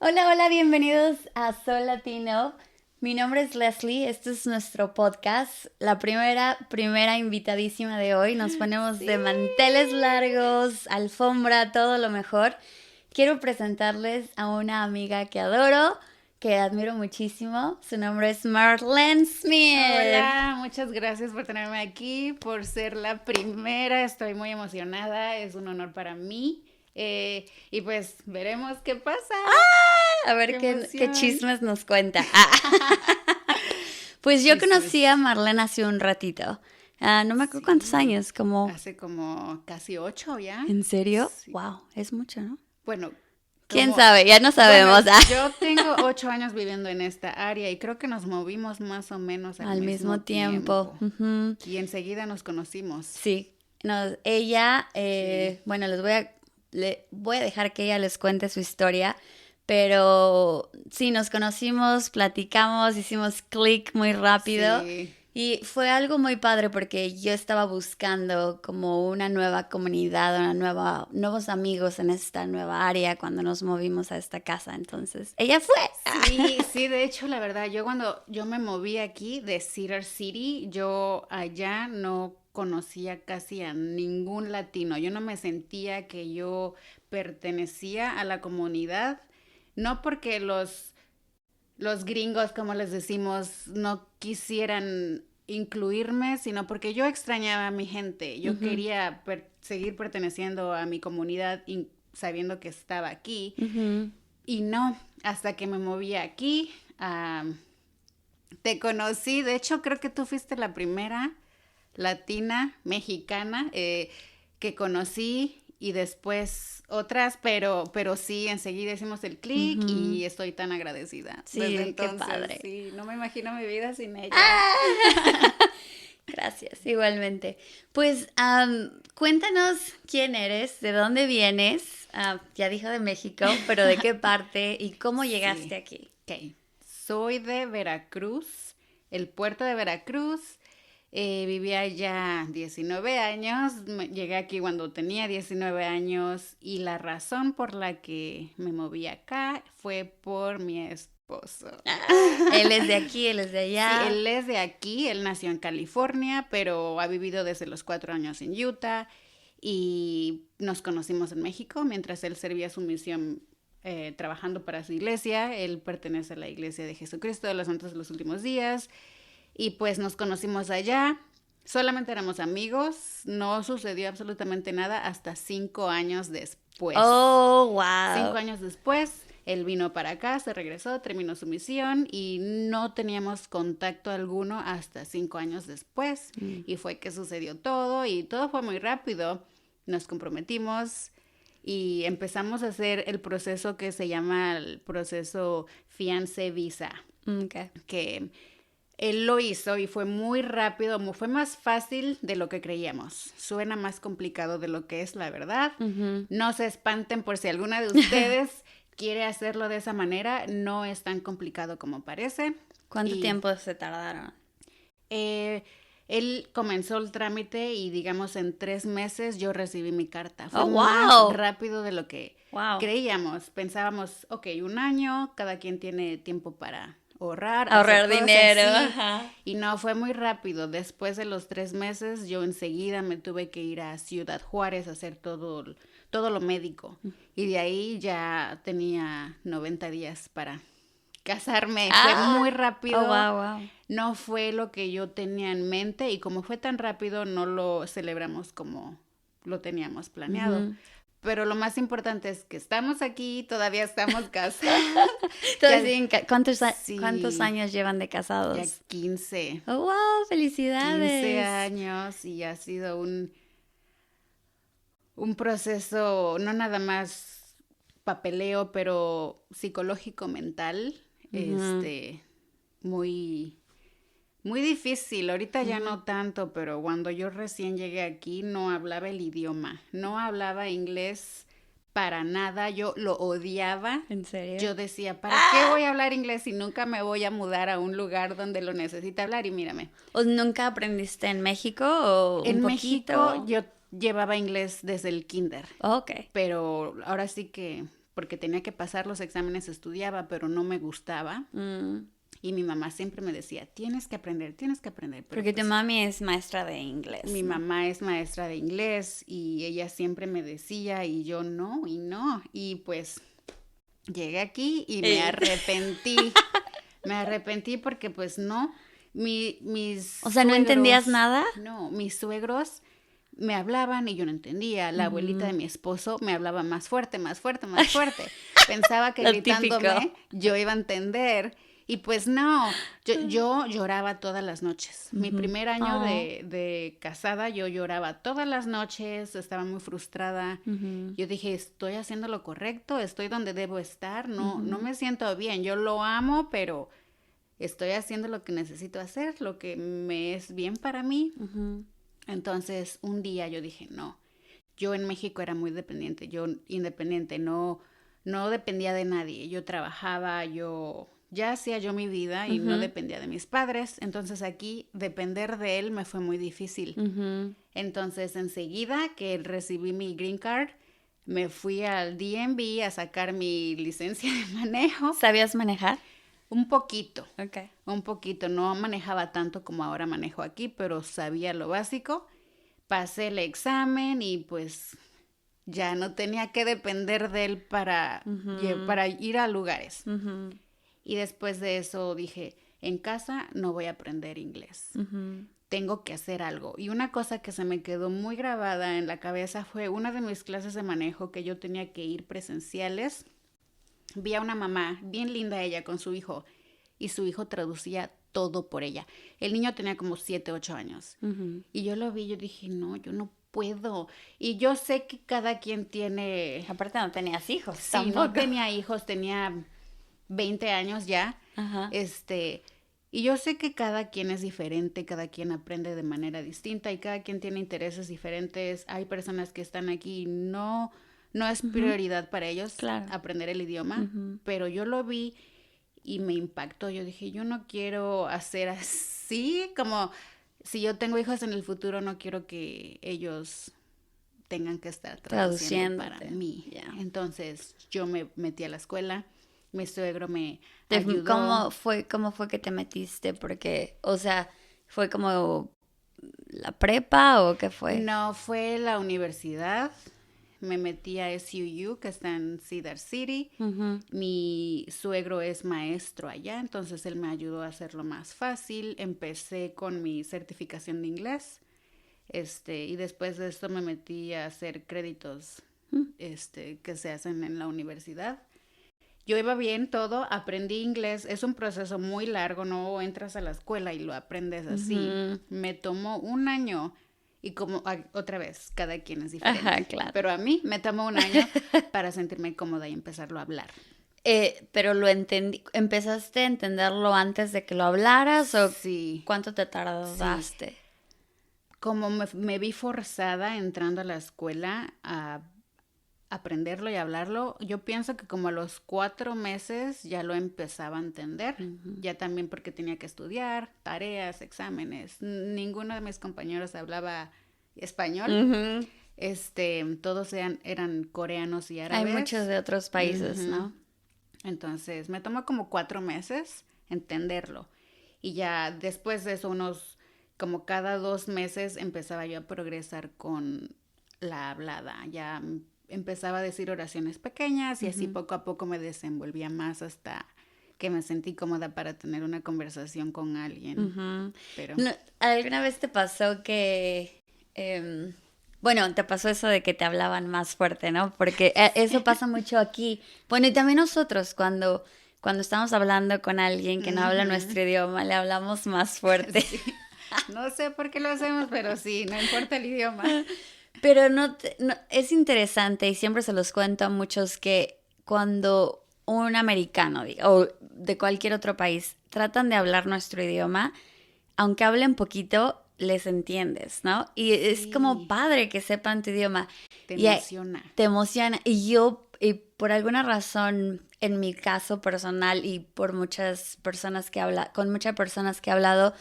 Hola, hola, bienvenidos a Sol Latino. Mi nombre es Leslie, este es nuestro podcast, la primera invitadísima de hoy. Nos ponemos de manteles largos, alfombra, todo lo mejor. Quiero presentarles a una amiga que adoro, que admiro muchísimo. Su nombre es Marlene Smith. Hola, muchas gracias por tenerme aquí, por ser la primera. Estoy muy emocionada, es un honor para mí. Y pues veremos qué pasa. A ver ¡Qué qué emoción! chismes nos cuenta. Pues yo conocí a Marlene hace un ratito. No me acuerdo cuántos Sí, años, como... hace como casi 8 ya. ¿En serio? Sí. Wow, es mucho, ¿no? Bueno, ¿Quién como, sabe? Ya no bueno, sabemos. yo tengo 8 años viviendo en esta área y creo que nos movimos más o menos al Al mismo mismo tiempo. tiempo. Ujú. Y enseguida nos conocimos. Sí. No, ella, Sí. bueno, le voy a dejar que ella les cuente su historia, pero sí, nos conocimos, platicamos, hicimos clic muy rápido Sí. y fue algo muy padre porque yo estaba buscando como una nueva comunidad, nuevos amigos en esta nueva área cuando nos movimos a esta casa. Entonces, ella fue. Sí, sí, de hecho, la verdad, yo cuando yo me moví aquí de Cedar City, yo allá no conocía casi a ningún latino. Yo no me sentía que yo pertenecía a la comunidad, no porque los gringos, como les decimos, no quisieran incluirme, sino porque yo extrañaba a mi gente. Yo Ujú, quería seguir perteneciendo a mi comunidad sabiendo que estaba aquí. ujú. Y no, hasta que me moví aquí, te conocí. De hecho, creo que tú fuiste la primera latina mexicana que conocí y después otras, pero sí, enseguida hicimos el clic Ujú. y estoy tan agradecida. Desde Sí, qué entonces, padre. sí, no me imagino mi vida sin ella. ¡Ah! Gracias, igualmente. Pues cuéntanos quién eres, de dónde vienes. Ya dijo de México, pero de qué parte y cómo llegaste Sí, aquí. ok. Soy de Veracruz, el puerto de Veracruz. Vivía ya 19 años, llegué aquí cuando tenía 19 años y la razón por la que me moví acá fue por mi esposo. Él es de aquí, él es de Sí, allá. él es de aquí, él nació en California, pero ha vivido desde los 4 años en Utah y nos conocimos en México mientras él servía su misión trabajando para su iglesia. Él pertenece a la Iglesia de Jesucristo de los Santos de los Últimos Días y pues nos conocimos allá. Solamente éramos amigos, no sucedió absolutamente nada hasta 5 años después. Oh, Cinco wow. años después, él vino para acá, se regresó, terminó su misión y no teníamos contacto alguno hasta 5 años después. Mm. Y fue que sucedió todo y todo fue muy rápido. Nos comprometimos y empezamos a hacer el proceso que se llama el proceso fiancé visa, Okay. que él lo hizo y fue muy rápido, fue más fácil de lo que creíamos. Suena más complicado de lo que es, la verdad. Ujú. No se espanten por si alguna de ustedes quiere hacerlo de esa manera, no es tan complicado como parece. ¿Cuánto Y tiempo se tardaron? eh, él comenzó el trámite y digamos en 3 meses yo recibí mi carta. Fue Oh, más wow. rápido de lo que Wow. creíamos. Pensábamos, ok, un año, cada quien tiene tiempo para ahorrar, hacer Ahorrar cosas, dinero, sí. ajá. Y no, fue muy rápido. Después de los 3 meses, yo enseguida me tuve que ir a Ciudad Juárez a hacer todo lo médico. Y de ahí ya tenía 90 días para casarme. Fue Ah, muy oh, rápido. wow, wow. No fue lo que yo tenía en mente y como fue tan rápido, no lo celebramos como lo teníamos planeado. Ujú. Pero lo más importante es que estamos aquí, todavía estamos casados. Entonces, Ya, sí, ¿cuántos sí, años llevan de ya casados? 15 Oh, wow, 15 felicidades. años y ha sido un proceso no nada más papeleo, pero psicológico, mental, Ujú, muy muy difícil, ahorita ya ujú. no tanto, pero cuando yo recién llegué aquí no hablaba el idioma, no hablaba inglés para nada, yo lo odiaba. ¿En serio? Yo decía, ¿para qué ¡Ah! voy a hablar inglés si nunca me voy a mudar a un lugar donde lo necesita hablar? Y mírame, ¿O nunca aprendiste en México o un en México poquito? yo llevaba inglés desde el kinder, Ok. pero ahora sí que porque tenía que pasar los exámenes, estudiaba, pero no me gustaba. Y mi mamá siempre me decía, tienes que aprender. Pero porque pues, tu mami es maestra de inglés. mi mamá es maestra de inglés y ella siempre me decía y yo no. Y pues llegué aquí y me arrepentí. Me arrepentí porque pues no. Mis O sea, ¿no entendías nada? No, mis suegros me hablaban y yo no entendía. La abuelita de mi esposo me hablaba más fuerte. Pensaba que Lo gritándome típico. yo iba a entender. Y pues no, yo lloraba todas las noches. Mi primer año de casada yo lloraba todas las noches, estaba muy frustrada. Yo dije, estoy haciendo lo correcto, estoy donde debo estar, no me siento bien. Yo lo amo, pero estoy haciendo lo que necesito hacer, lo que me es bien para mí. Entonces, un día yo dije, no, yo en México era muy dependiente, yo independiente, no dependía de nadie. Yo trabajaba, yo ya hacía yo mi vida y no dependía de mis padres. Entonces aquí depender de él me fue muy difícil. Entonces enseguida que recibí mi green card, me fui al DMV a sacar mi licencia de manejo. ¿Sabías manejar? Un poquito. Okay. Un poquito. No manejaba tanto como ahora manejo aquí, pero sabía lo básico. Pasé el examen y pues ya no tenía que depender de él para ir a lugares. Y después de eso dije, en casa no voy a aprender inglés. Tengo que hacer algo. Y una cosa que se me quedó muy grabada en la cabeza fue una de mis clases de manejo que yo tenía que ir presenciales. Vi a una mamá, bien linda ella, con su hijo. Y su hijo traducía todo por ella. El niño tenía como 7, 8 años. Y yo lo vi, yo dije, no, yo no puedo. Y yo sé que cada quien tiene... Aparte no tenías hijos, sí, tampoco. no tenía hijos, tenía 20 años ya. Ajá. Y yo sé que cada quien es diferente, cada quien aprende de manera distinta y cada quien tiene intereses diferentes. Hay personas que están aquí y no es prioridad para ellos aprender el idioma, pero yo lo vi y me impactó. Yo dije, yo no quiero hacer así, como si yo tengo hijos en el futuro, no quiero que ellos tengan que estar traduciendo para mí. Yeah. Entonces yo me metí a la escuela. Mi suegro me ayudó. ¿Cómo fue que te metiste? Porque, o sea, ¿fue como la prepa o qué fue? No, fue la universidad. Me metí a SUU, que está en Cedar City. Mi suegro es maestro allá, entonces él me ayudó a hacerlo más fácil. Empecé con mi certificación de inglés. Y después de esto me metí a hacer créditos que se hacen en la universidad. Yo iba bien todo, aprendí inglés, es un proceso muy largo, no entras a la escuela y lo aprendes así. Me tomó un año y como otra vez, cada quien es diferente. Ajá, claro. Pero a mí me tomó un año para sentirme cómoda y empezarlo a hablar. Pero lo entendí, ¿empezaste a entenderlo antes de que lo hablaras o sí. cuánto te tardaste? Sí. Como me vi forzada entrando a la escuela a aprenderlo y hablarlo, yo pienso que como a los 4 meses ya lo empezaba a entender, ya también porque tenía que estudiar, tareas, exámenes. Ninguno de mis compañeros hablaba español, todos eran coreanos y árabes. Hay muchos de otros países, ¿no? Entonces me tomó como 4 meses entenderlo y ya después de eso como cada 2 meses empezaba yo a progresar con la hablada, ya empezaba a decir oraciones pequeñas y así poco a poco me desenvolvía más hasta que me sentí cómoda para tener una conversación con alguien. Pero... ¿Alguna vez te pasó que... bueno, te pasó eso de que te hablaban más fuerte, ¿no? Porque eso pasa mucho aquí. Bueno, y también nosotros cuando estamos hablando con alguien que no habla nuestro idioma, le hablamos más fuerte. Sí. No sé por qué lo hacemos, pero sí, no importa el idioma. Pero es interesante y siempre se los cuento a muchos que cuando un americano o de cualquier otro país tratan de hablar nuestro idioma, aunque hablen poquito, les entiendes, ¿no? Y sí. Es como padre que sepan tu idioma. Te emociona. Te emociona. Y por alguna razón, en mi caso personal y por muchas personas con muchas personas que he hablado,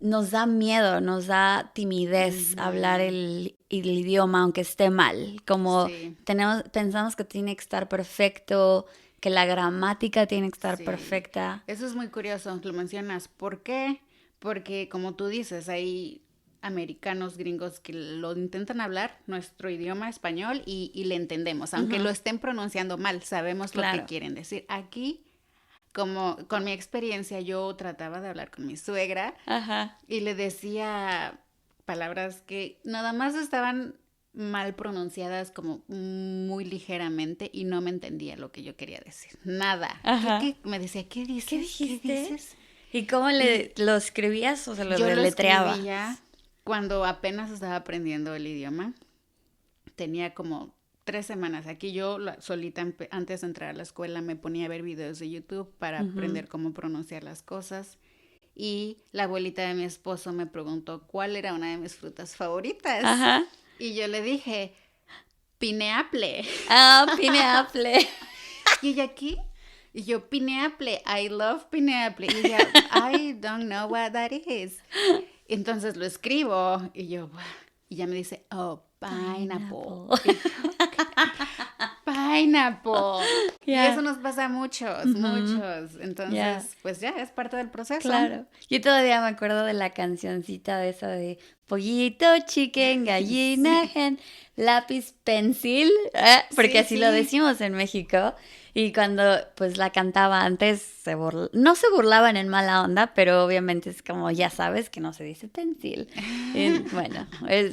nos da miedo, nos da timidez hablar el idioma aunque esté mal. Como Sí, pensamos que tiene que estar perfecto, que la gramática tiene que estar sí. perfecta. Eso es muy curioso, lo mencionas. ¿Por qué? Porque como tú dices, hay americanos gringos que lo intentan hablar nuestro idioma español y le entendemos, aunque lo Ujú, estén pronunciando mal, sabemos lo que claro. quieren decir. Aquí, como con mi experiencia, yo trataba de hablar con mi suegra Ajá. y le decía palabras que nada más estaban mal pronunciadas como muy ligeramente y no me entendía lo que yo quería decir. Nada. Ajá. Me decía, ¿qué ¿Qué dices? ¿Qué dijiste? dices? ¿Y cómo Y lo escribías o se lo yo lo deletreabas? escribía cuando apenas estaba aprendiendo el idioma. Tenía como 3 semanas. Aquí yo solita, antes de entrar a la escuela, me ponía a ver videos de YouTube para Ujú. aprender cómo pronunciar las cosas. Y la abuelita de mi esposo me preguntó cuál era una de mis frutas favoritas. Ajá. Y yo le dije, pineapple. Ah, pineapple. Y ella, ¿qué? Y yo, pineapple, I love pineapple. Y ella, I don't know what that is. Entonces lo escribo y yo, y ya me dice, oh, pineapple. Pineapple. Y yo, pineapple. Y eso Ya. nos pasa a muchos, Ujú. muchos. Ya. Entonces, pues ya es parte del proceso. Claro. Yo todavía me acuerdo de la cancioncita de esa de pollito, chicken, gallina, Sí, hen, lápiz, pensil, porque sí, así lo sí. decimos en México. Y cuando pues la cantaba antes, no se burlaban en mala onda, pero obviamente es como ya sabes que no se dice pensil. Y, bueno,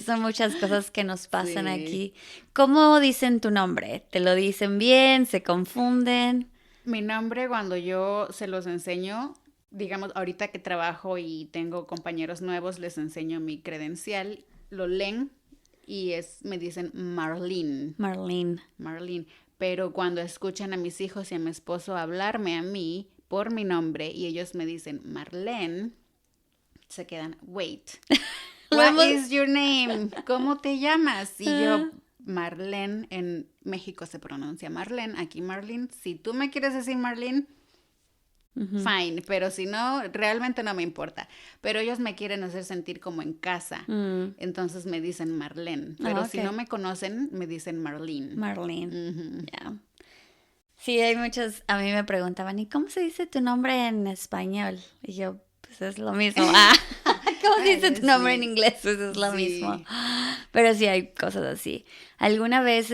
son muchas cosas que nos pasan Sí. aquí. ¿Cómo dicen tu nombre? ¿Te lo dicen bien? ¿Se confunden? Mi nombre, cuando yo se los enseño, digamos, ahorita que trabajo y tengo compañeros nuevos, les enseño mi credencial, lo leen y me dicen Marlene, Marlene. Marlene. Pero cuando escuchan a mis hijos y a mi esposo hablarme a mí por mi nombre y ellos me dicen Marlene, se quedan, wait, Lo what hemos... is your name? ¿Cómo te llamas? Y Ah, yo, Marlene, en México se pronuncia Marlene, aquí Marlene. Si tú me quieres decir Marlene, ujú. fine, pero si no, realmente no me importa. Pero ellos me quieren hacer sentir como en casa. Mm. Entonces me dicen Marlene. Pero Ah, si no ok. me conocen, me dicen Marlene. Marlene. Ujú. Ya. Sí, hay muchos, a mí me preguntaban, ¿y cómo se dice tu nombre en español? Y yo, pues es lo mismo. Ah, ¿cómo se dice Ay, tu nombre en sí, inglés? Pues es lo mismo. sí. Pero sí hay cosas así. ¿Alguna vez,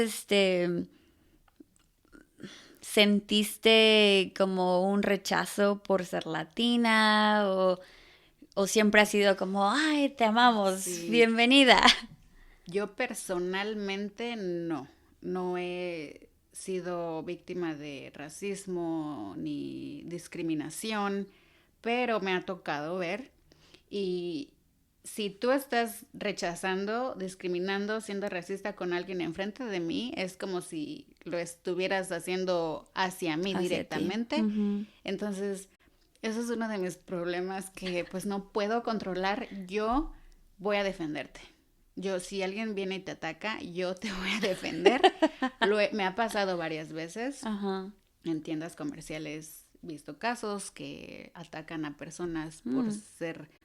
sentiste como un rechazo por ser latina o siempre ha sido como, ay, te amamos, Sí. bienvenida? Yo personalmente no he sido víctima de racismo ni discriminación, pero me ha tocado ver y si tú estás rechazando, discriminando, siendo racista con alguien enfrente de mí, es como si lo estuvieras haciendo hacia mí Hacia ti. directamente. Ujú. Entonces, eso es uno de mis problemas que pues no puedo controlar. Yo voy a defenderte. Yo, si alguien viene y te ataca, yo te voy a defender. Me ha pasado varias veces Ajá. en tiendas comerciales, visto casos que atacan a personas Mm,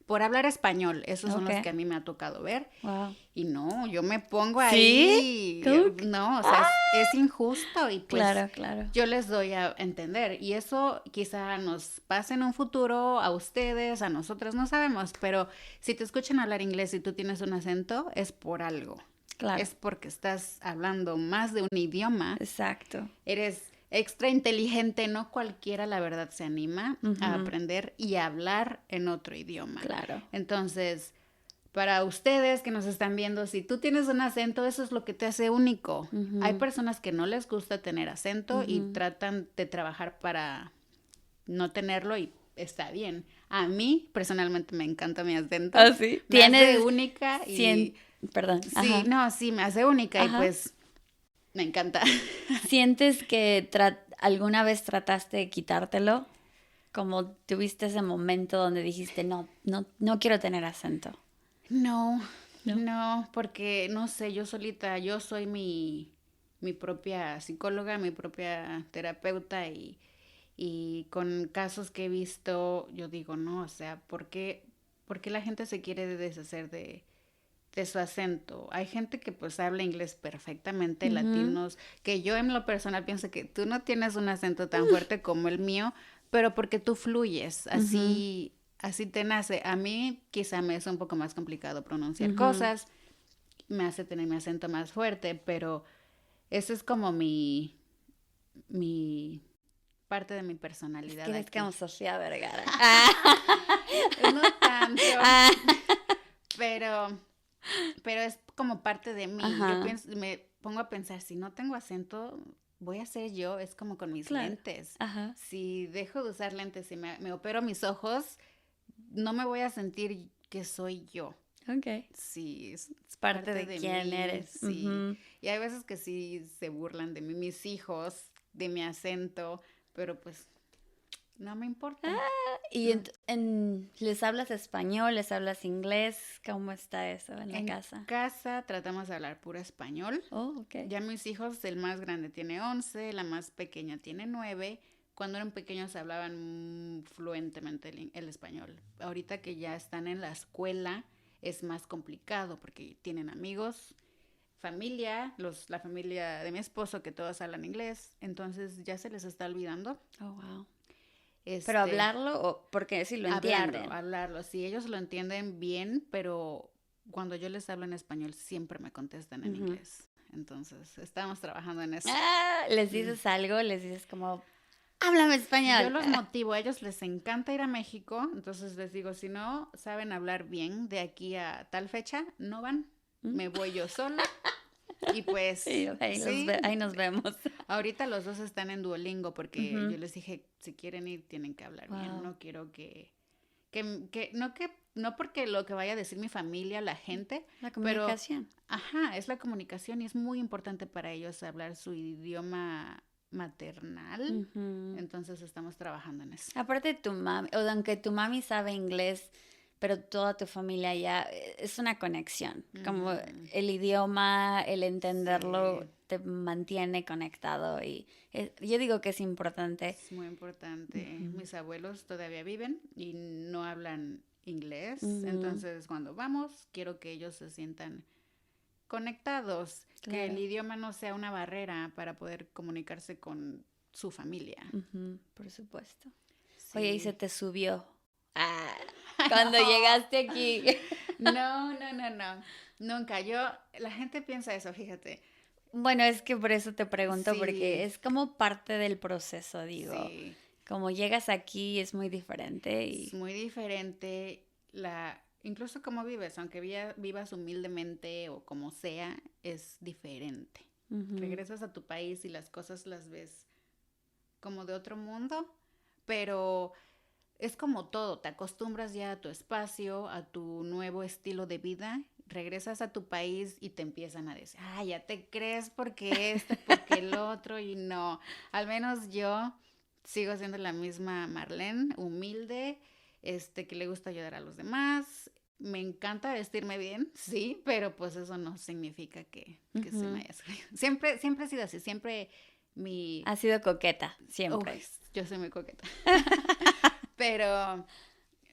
por hablar español. Esos son ok. los que a mí me ha tocado ver. Wow. Y no, yo me pongo ¿Sí? ahí, ¿Cómo no, o sea, es injusto y pues Claro, claro. yo les doy a entender. Y eso quizá nos pase en un futuro a ustedes, a nosotros, no sabemos, pero si te escuchan hablar inglés y tú tienes un acento, es por algo. Claro. Es porque estás hablando más de un idioma, Exacto. eres extra inteligente, no cualquiera la verdad se anima a Ujú, aprender y a hablar en otro idioma. claro. Entonces, para ustedes que nos están viendo, si tú tienes un acento, eso es lo que te hace único. Hay Ujú, personas que no les gusta tener acento y ujú. tratan de trabajar para no tenerlo y está bien. A mí personalmente me encanta mi acento, Ah, sí. me hace Tienes única y Perdón. sí, Ajá. no, sí, me hace única y Ajá. pues me encanta. ¿Sientes que alguna vez trataste de quitártelo? Como tuviste ese momento donde dijiste, no, no, no quiero tener acento. No, ¿No? no, porque no sé, yo solita, yo soy mi propia psicóloga, mi propia terapeuta y con casos que he visto, yo digo, no, o sea, ¿por qué ¿por qué la gente se quiere deshacer de su acento? Hay gente que pues habla inglés perfectamente, latinos, que yo en lo personal pienso que tú no tienes un acento tan fuerte como el mío, pero porque tú fluyes, así te nace. A mí quizá me es un poco más complicado pronunciar cosas, me hace tener mi acento más fuerte, pero eso es como mi parte de mi Es personalidad que eres aquí. como Sofía Vergara. No tanto, pero es como parte de mí. Yo Ajá, pienso, me pongo a pensar, si no tengo acento, voy a ser yo, es como con mis claro. lentes. Ajá, Si dejo de usar lentes y me opero mis ojos, no me voy a sentir que soy yo. ok. Sí, Es es parte parte de de quién mí, eres. sí. Y hay veces que sí se burlan de mí, mis hijos, de mi acento, pero pues no me importa. ¿Y No. les hablas español, les hablas inglés? ¿Cómo está eso en la En casa? casa tratamos de hablar puro español. Oh, ok. Ya mis hijos, el más grande tiene 11, la más pequeña tiene 9. Cuando eran pequeños hablaban fluentemente el español. Ahorita que ya están en la escuela es más complicado porque tienen amigos, familia, la familia de mi esposo que todos hablan inglés, entonces ya se les está olvidando. Oh, wow. Pero Este, hablarlo, o porque sí lo hablarlo, entienden. hablarlo. Sí, ellos lo entienden bien, pero cuando yo les hablo en español siempre me contestan en Ujú. inglés. Entonces, estamos trabajando en eso. ¿Les Mm. dices algo? ¿Les dices como, háblame Yo español? los motivo, a ellos les encanta ir a México, entonces les digo, si no saben hablar bien de aquí a tal fecha, no van, ¿Mm? me voy yo sola. Y pues, Y sí, ahí nos vemos. ahorita los dos están en Duolingo porque Ujú. yo les dije, si quieren ir, tienen que hablar bien, Wow. no quiero no porque lo que vaya a decir mi familia, la gente, La pero, comunicación. ajá, es la comunicación y es muy importante para ellos hablar su idioma maternal. Ujú. Entonces estamos trabajando en eso. Aparte tu mami, o aunque tu mami sabe inglés, pero toda tu familia ya es una conexión. Como Ujú. el idioma, el entenderlo Sí, te mantiene conectado y yo digo que es importante. es muy importante. Ujú, Mis abuelos todavía viven y no hablan inglés, ujú, entonces cuando vamos quiero que ellos se sientan conectados, que el claro, idioma no sea una barrera para poder comunicarse con su familia. ujú, por supuesto. Oye, y se Sí. te subió. Ah, cuando No, llegaste aquí. no. Nunca. La gente piensa eso, fíjate. Bueno, es que por eso te pregunto, porque Sí, es como parte del proceso, digo. sí. Como llegas aquí es muy diferente Es y... muy diferente incluso como vives, aunque vivas humildemente o como sea, es diferente. Ujú, Regresas a tu país y las cosas las ves como de otro mundo, pero es como todo, te acostumbras ya a tu espacio, a tu nuevo estilo de vida, regresas a tu país y te empiezan a decir, ah, ya te crees porque esto, porque el otro, y no, al menos yo sigo siendo la misma Marlene, humilde, que le gusta ayudar a los demás. Me encanta vestirme bien, sí, pero pues eso no significa que se me ujú. haya salido. Siempre he sido así, siempre mi... Has sido coqueta, Uy, siempre. yo soy muy coqueta.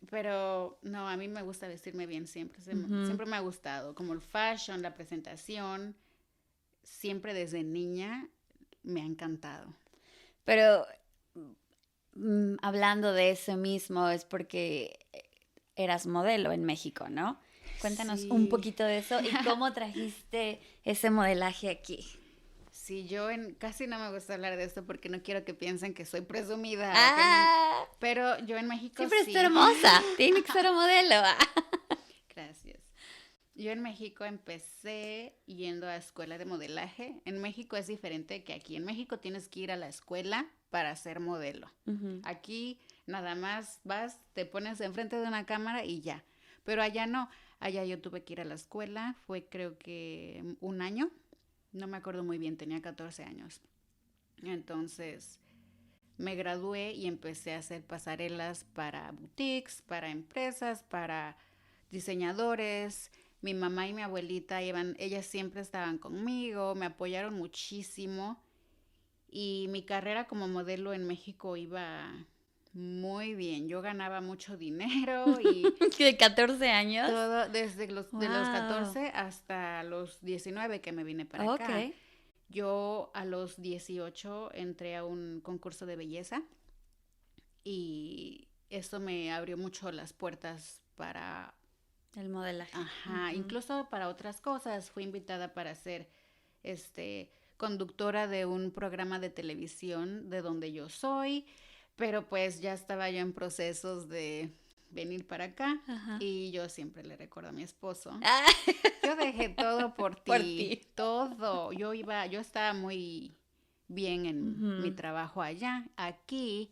Pero, no, a mí me gusta vestirme bien siempre. Ujú. Siempre me ha gustado. Como el fashion, la presentación, siempre desde niña me ha encantado. Pero hablando de eso mismo, es porque eras modelo en México, ¿no? Cuéntanos un Sí, poquito de eso y cómo trajiste ese modelaje aquí. sí, casi no me gusta hablar de esto porque no quiero que piensen que soy presumida o que no. ¡Ah! Pero yo en México Siempre está sí. hermosa. Tiene que ser modelo. Gracias. Yo en México empecé yendo a escuela de modelaje. En México es diferente que aquí. En México tienes que ir a la escuela para ser modelo. Ujú, Aquí nada más vas, te pones enfrente de una cámara y ya. Pero allá no. Allá yo tuve que ir a la escuela. Fue creo que un año. No me acuerdo muy bien, tenía 14 años. Entonces me gradué y empecé a hacer pasarelas para boutiques, para empresas, para diseñadores. Mi mamá y mi abuelita ellas siempre estaban conmigo, me apoyaron muchísimo y mi carrera como modelo en México iba muy bien. Yo ganaba mucho dinero y ¿De 14 años? todo, desde de los Wow. 14 hasta los 19 que me vine para acá. Ok. Yo a los 18 entré a un concurso de belleza y eso me abrió mucho las puertas para, El modelaje. ajá, Ujú. incluso para otras cosas. Fui invitada para ser, conductora de un programa de televisión de donde yo soy, pero pues ya estaba yo en procesos de venir para acá Ajá. y yo siempre le recuerdo a mi esposo, Ah, yo dejé todo por por ti, ti. todo. Yo estaba muy bien en mi Ujú. trabajo allá. Aquí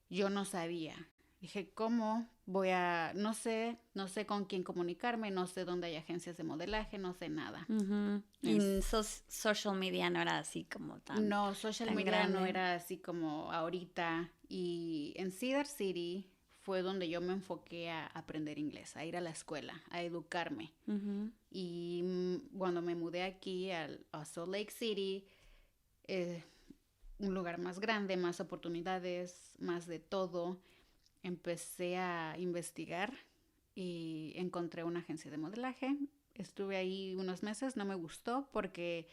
yo no sabía. Dije, ¿cómo voy a, no sé con quién comunicarme, no sé dónde hay agencias de modelaje, no sé nada. Ujú. Y Es- social media no era así como no, social tan media no grande. era así como ahorita. Y en Cedar City fue donde yo me enfoqué a aprender inglés, a ir a la escuela, a educarme. Ujú. Y cuando me mudé aquí a Salt Lake City, eh, un lugar más grande, más oportunidades, más de todo, empecé a investigar y encontré una agencia de modelaje. Estuve ahí unos meses, no me gustó porque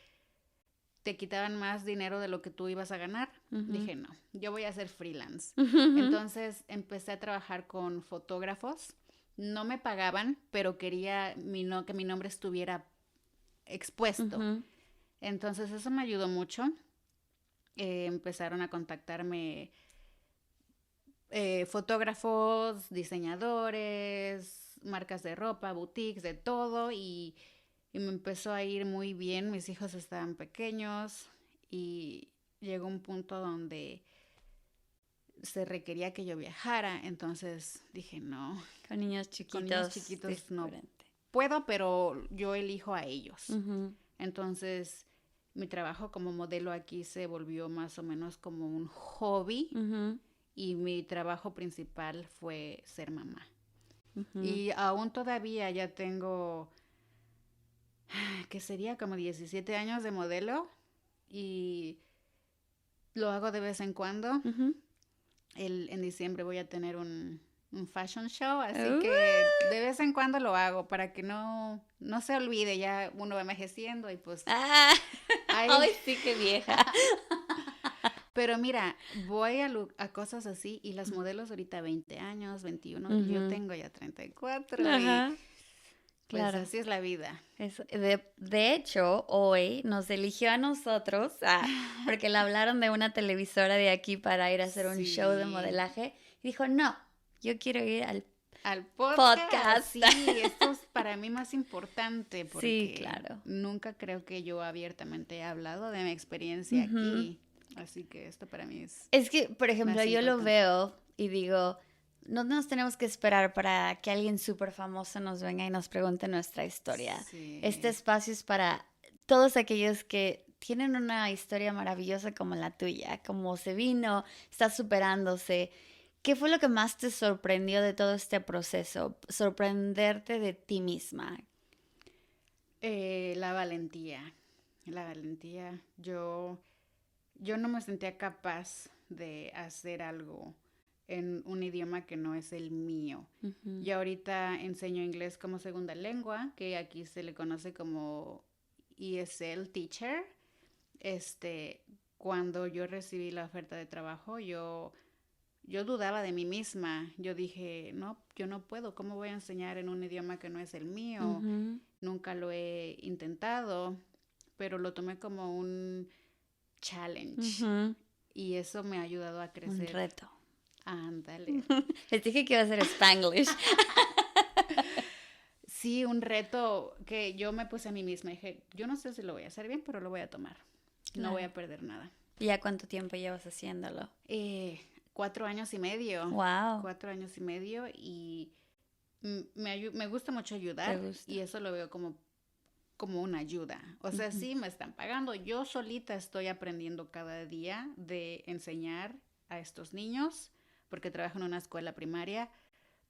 te quitaban más dinero de lo que tú ibas a ganar. Ujú. Dije, no, yo voy a hacer freelance. Ujú. Entonces empecé a trabajar con fotógrafos. No me pagaban, pero quería que mi nombre estuviera expuesto. Ujú. Entonces eso me ayudó mucho. Empezaron a contactarme fotógrafos, diseñadores, marcas de ropa, boutiques, de todo y me empezó a ir muy bien. Mis hijos estaban pequeños y llegó un punto donde se requería que yo viajara. Entonces dije, no, Con niños con niños chiquitos, chiquitos no diferente. puedo, pero yo elijo a ellos. Ujú. Entonces, mi trabajo como modelo aquí se volvió más o menos como un hobby Ujú. y mi trabajo principal fue ser mamá. Ujú. Y aún todavía ya tengo, que sería como 17 años de modelo y lo hago de vez en cuando. Ujú. En diciembre voy a tener un fashion show, así Uh. que de vez en cuando lo hago para que no se olvide, ya uno va envejeciendo y pues Ah, hay. ay, sí, qué vieja. Pero mira, voy a cosas así y las modelos ahorita 20 años, 21 y yo Ujú. tengo ya 34 y Ajá, pues claro. así es la vida. De hecho, hoy nos eligió a nosotros, porque le hablaron de una televisora de aquí para ir a hacer un show de Sí, modelaje. Y dijo, no, yo quiero ir al al podcast, podcast. sí, esto es para mí más importante Sí, porque claro. nunca creo que yo abiertamente he hablado de mi experiencia Ujú. aquí, así que esto para mí es Es que, por ejemplo, más yo lo importante. veo y digo, no nos tenemos que esperar para que alguien súper famoso nos venga y nos pregunte nuestra historia. Este Sí. espacio es para todos aquellos que tienen una historia maravillosa como la tuya, como se vino, está superándose. ¿Qué fue lo que más te sorprendió de todo este proceso? Sorprenderte de ti misma. La valentía, la valentía. Yo no me sentía capaz de hacer algo en un idioma que no es el mío. Ujú. Y ahorita enseño inglés como segunda lengua, que aquí se le conoce como ESL teacher. Este, cuando yo recibí la oferta de trabajo, yo dudaba de mí misma. Yo dije, no, yo no puedo. ¿Cómo voy a enseñar en un idioma que no es el mío? Ujú. Nunca lo he intentado, pero lo tomé como un challenge Ujú. y eso me ha ayudado a Un crecer. reto. Ándale. Les dije que iba a ser Spanglish. Sí, un reto que yo me puse a mí misma. Dije, yo no sé si lo voy a hacer bien, pero lo voy a tomar. No voy Claro. a perder nada. ¿Y ya cuánto tiempo llevas haciéndolo? 4 años y medio. Wow, 4 años y medio y me gusta mucho te ayudar y gusta. eso lo veo como una ayuda. O sea, Ujú. sí me están pagando. Yo solita estoy aprendiendo cada día de enseñar a estos niños, porque trabajo en una escuela primaria,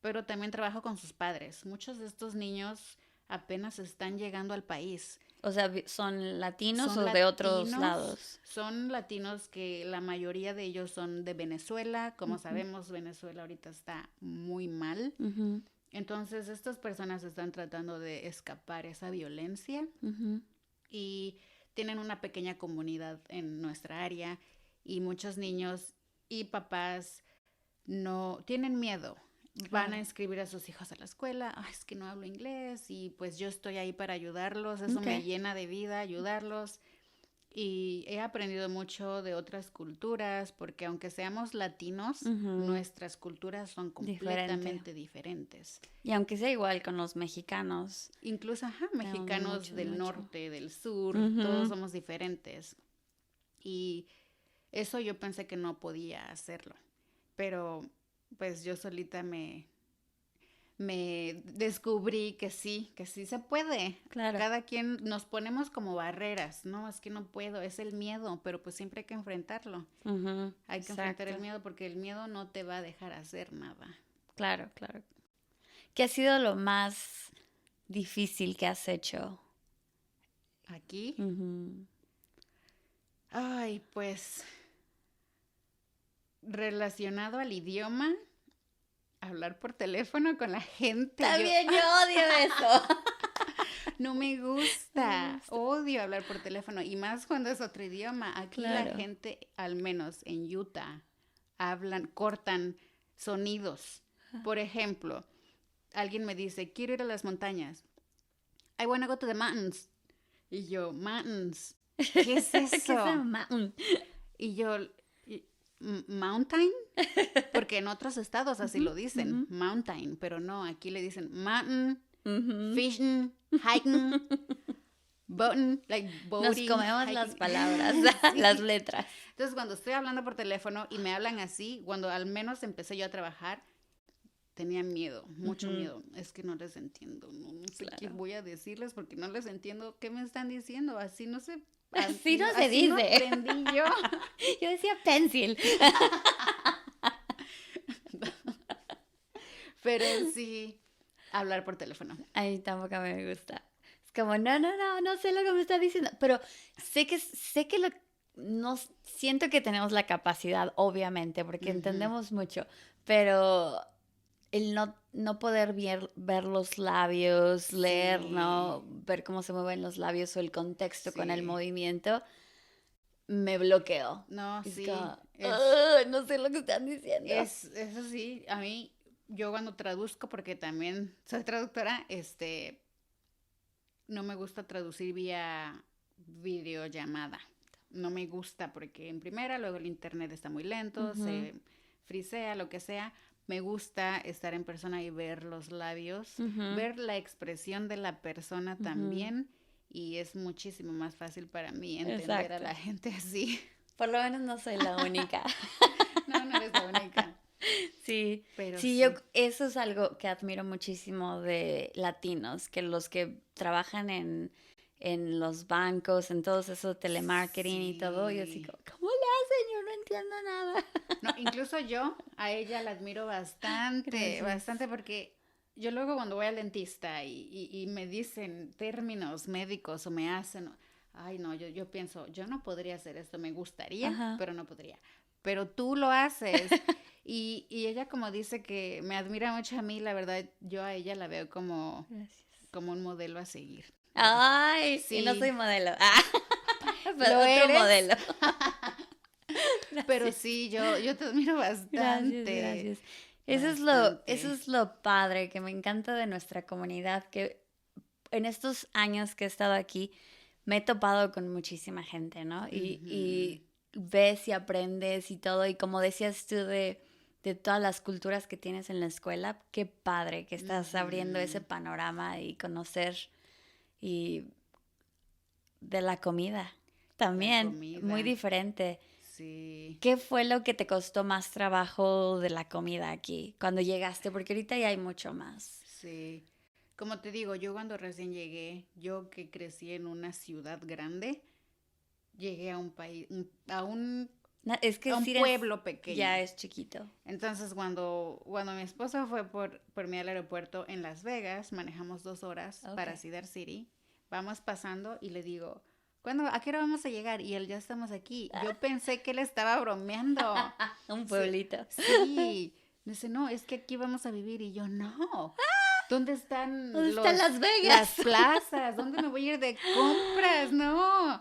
pero también trabajo con sus padres. Muchos de estos niños apenas están llegando al país. O sea, ¿son latinos Son o de otros latinos, lados? son latinos que la mayoría de ellos son de Venezuela. Como sabemos, Venezuela ahorita está muy mal. Ujú, Entonces, estas personas están tratando de escapar esa violencia ujú. y tienen una pequeña comunidad en nuestra área y muchos niños y papás no tienen miedo. Van a Claro. inscribir a sus hijos a la escuela. Ay, es que no hablo inglés y pues yo estoy ahí para ayudarlos. Eso Ok. me llena de vida, ayudarlos. Y he aprendido mucho de otras culturas porque aunque seamos latinos, Ujú. nuestras culturas son Diferente. completamente diferentes. Y aunque sea igual con los mexicanos, Incluso, ajá, tenemos mexicanos mucho, del mucho. norte, del sur, todos Ujú. somos diferentes. Y eso yo pensé que no podía hacerlo. Pero pues yo solita me descubrí que sí se puede. Claro. Cada quien nos ponemos como barreras, no, es que no puedo, es el miedo, pero pues siempre hay que enfrentarlo. Ujú. Hay que enfrentar el Exacto. miedo porque el miedo no te va a dejar hacer nada. Claro, claro. ¿Qué ha sido lo más difícil que has hecho? Aquí, Ujú. ay, pues relacionado al idioma, hablar por teléfono con la gente, yo También yo odio eso. no me No me gusta, gusta. odio hablar por teléfono y más cuando es otro idioma. Aquí la Claro. gente, al menos en Utah, hablan, cortan sonidos. Por ejemplo, alguien me dice, quiero ir a las montañas. I wanna go to the mountains. Y yo, mountains, ¿qué es ¿Qué es eso? un mountain? Y yo, mountain, porque en otros estados así Ujú, lo dicen, ujú, mountain, pero no, aquí le dicen mountain, ujú. fishing, hiking, boating, like Nos boating, comemos las hiking. palabras, las Sí. letras. Entonces, cuando estoy hablando por teléfono y me hablan así, cuando al menos empecé yo a trabajar, tenía miedo, mucho Ujú, miedo. Es que no les entiendo, no sé qué claro. voy a decirles porque no les entiendo qué me están diciendo. Así no sé, Así no se así no dice. aprendí yo. Yo decía pencil. Pero sí, hablar por teléfono. Ay, tampoco me gusta. Es como, no sé lo que me está diciendo. Pero no siento que tenemos la capacidad, obviamente, porque Ujú. entendemos mucho. Pero el no poder ver los labios, leer, ¿no? Sí, Ver cómo se mueven los labios o el contexto con el sí. movimiento, me bloqueó. No, Es sí, como, "Ugh, no sé lo que están diciendo". eso sí, a mí, yo cuando traduzco, porque también soy traductora, no me gusta traducir vía videollamada. No me gusta porque en primera, luego el internet está muy lento, Ujú, se frisea, lo que sea. Me gusta estar en persona y ver los labios, ujú, ver la expresión de la persona ujú. también. Y es muchísimo más fácil para mí entender a Exacto. la gente así. Por lo menos no soy la única. No, no eres la única, Sí, pero sí, sí. eso es algo que admiro muchísimo de latinos, que los que trabajan en los bancos, en todo eso, telemarketing y todo, yo así Sí. como, ¿cómo le hacen? Yo no entiendo nada. No, incluso yo a ella la admiro bastante, Gracias. bastante porque yo luego cuando voy al dentista y me dicen términos médicos o me hacen, ay no, yo pienso, yo no podría hacer esto, me gustaría, Ajá. pero no podría. Pero tú lo haces. Y ella como dice que me admira mucho a mí, la verdad, yo a ella la veo Gracias. como un modelo a seguir. Ay, y no soy Sí, modelo. Ah, lo pero otro eres, modelo. pero Gracias. sí, yo te admiro Gracias, bastante, gracias. Eso bastante. es lo padre que me encanta de nuestra comunidad, que en estos años que he estado aquí me he topado con muchísima gente, ¿no? Ujú, Y ves y aprendes y todo, y como decías tú de todas las culturas que tienes en la escuela, qué padre que estás abriendo ese ujú. panorama y conocer y de la comida La también, muy comida, diferente. sí, ¿Qué fue lo que te costó más trabajo de la comida aquí cuando llegaste? Porque ahorita ya hay mucho más. sí. Como te digo, yo cuando recién llegué, yo que crecí en una ciudad grande, llegué a un país, Es que a un Sires pueblo ya pequeño. es chiquito. Entonces, cuando mi esposo fue por mí al aeropuerto en Las Vegas, manejamos 2 horas Ok. para Cedar City, vamos pasando y le digo, ¿a qué hora vamos a llegar? Y él, ya estamos aquí. Yo pensé que él estaba bromeando. Un pueblito. Sí. Dice, no, es que aquí vamos a vivir. Y yo, no. ¿Dónde están Las Vegas? las plazas? ¿Dónde me voy a ir de compras? No.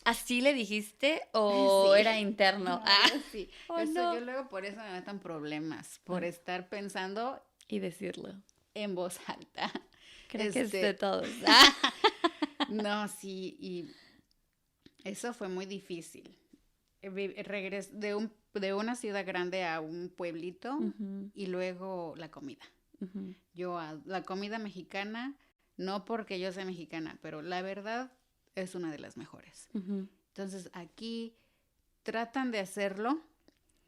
¿Así le dijiste o Sí. era interno? No, sí. No. Yo luego por eso me meto en problemas, por estar pensando Y decirlo. en voz alta. Creo que es de todos. No, sí, y eso fue muy difícil. Regresé de una ciudad grande a un pueblito y luego la comida. La comida mexicana, no porque yo sea mexicana, pero la verdad es una de las mejores. Entonces aquí tratan de hacerlo.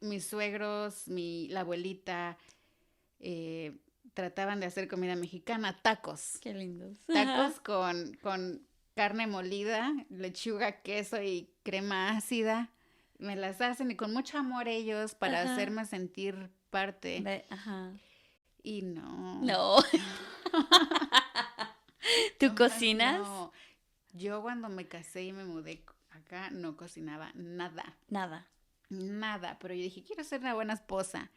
Mis suegros, la abuelita, trataban de hacer comida mexicana, tacos. Qué lindos. Tacos con carne molida, lechuga, queso y crema ácida. Me las hacen y con mucho amor ellos para hacerme sentir parte. Y no. No. ¿Tú cocinas? No. Yo cuando me casé y me mudé acá no cocinaba nada. Nada, pero yo dije, quiero ser una buena esposa.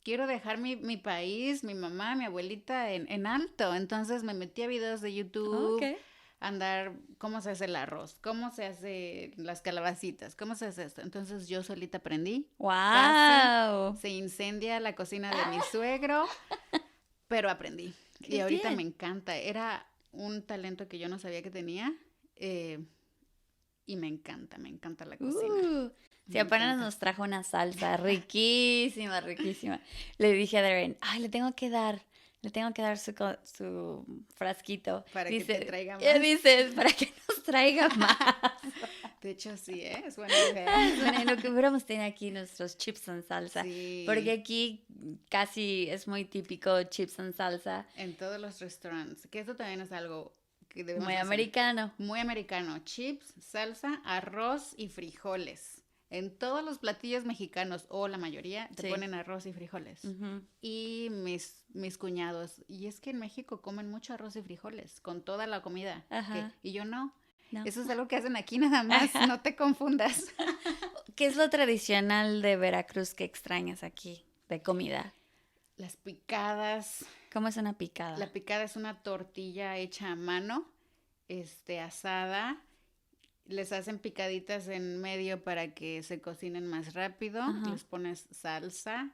Quiero dejar mi país, mi mamá, mi abuelita en alto. Entonces me metí a videos de YouTube, andar cómo se hace el arroz, cómo se hace las calabacitas, cómo se hace esto. Entonces yo solita aprendí. ¡Wow! Casi se incendia la cocina de mi suegro, pero aprendí. Y ahorita me encanta. Era un talento que yo no sabía que tenía. Y me encanta la cocina. Si apenas nos trajo una salsa riquísima. Le dije a Darren, le tengo que dar su frasquito. Para que te traiga más. Dices, para que nos traiga más. De hecho, sí, es buena idea. Bueno, lo que hubiéramos tenido aquí nuestros chips en salsa. Sí. Porque aquí casi es muy típico chips en salsa. En todos los restaurantes. Que eso también es algo que debemos muy hacer. Americano. Muy americano. Chips, salsa, arroz y frijoles. En todos los platillos mexicanos, o la mayoría, te ponen arroz y frijoles. Y mis cuñados, y es que en México comen mucho arroz y frijoles, con toda la comida. Y yo no. Eso es algo que hacen aquí nada más, no te confundas. ¿Qué es lo tradicional de Veracruz que extrañas aquí, de comida? Las picadas. ¿Cómo es una picada? La picada es una tortilla hecha a mano, asada. Les hacen picaditas en medio para que se cocinen más rápido. Les pones salsa.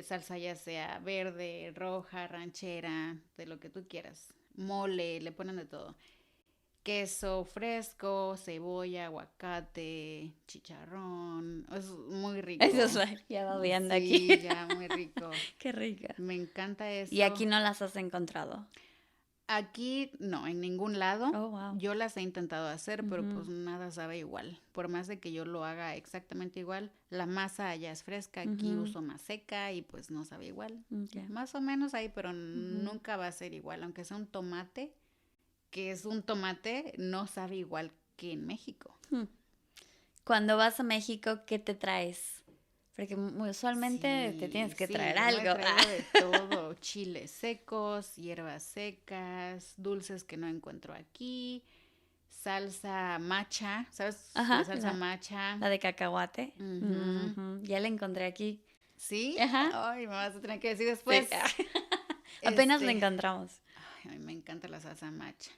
Salsa ya sea verde, roja, ranchera, de lo que tú quieras. Mole, le ponen de todo. Queso fresco, cebolla, aguacate, chicharrón. Es muy rico. Eso es ya va viendo aquí. Sí, ya, muy rico. Qué rica. Me encanta eso. ¿Y aquí no las has encontrado? Aquí no, en ningún lado. Oh, wow. Yo las he intentado hacer, pero pues nada sabe igual. Por más de que yo lo haga exactamente igual, la masa allá es fresca, aquí uso más seca y pues no sabe igual. Más o menos ahí, pero nunca va a ser igual. Aunque sea un tomate, que es un tomate, no sabe igual que en México. Cuando vas a México, ¿qué te traes? Porque usualmente te tienes que traer algo. Me traigo de todo, chiles secos, hierbas secas, dulces que no encuentro aquí, salsa macha, ¿sabes? La salsa macha. La de cacahuate. Ya la encontré aquí. ¿Sí? Ay, me vas a tener que decir después. Sí. Apenas la encontramos. Ay, a mí me encanta la salsa macha.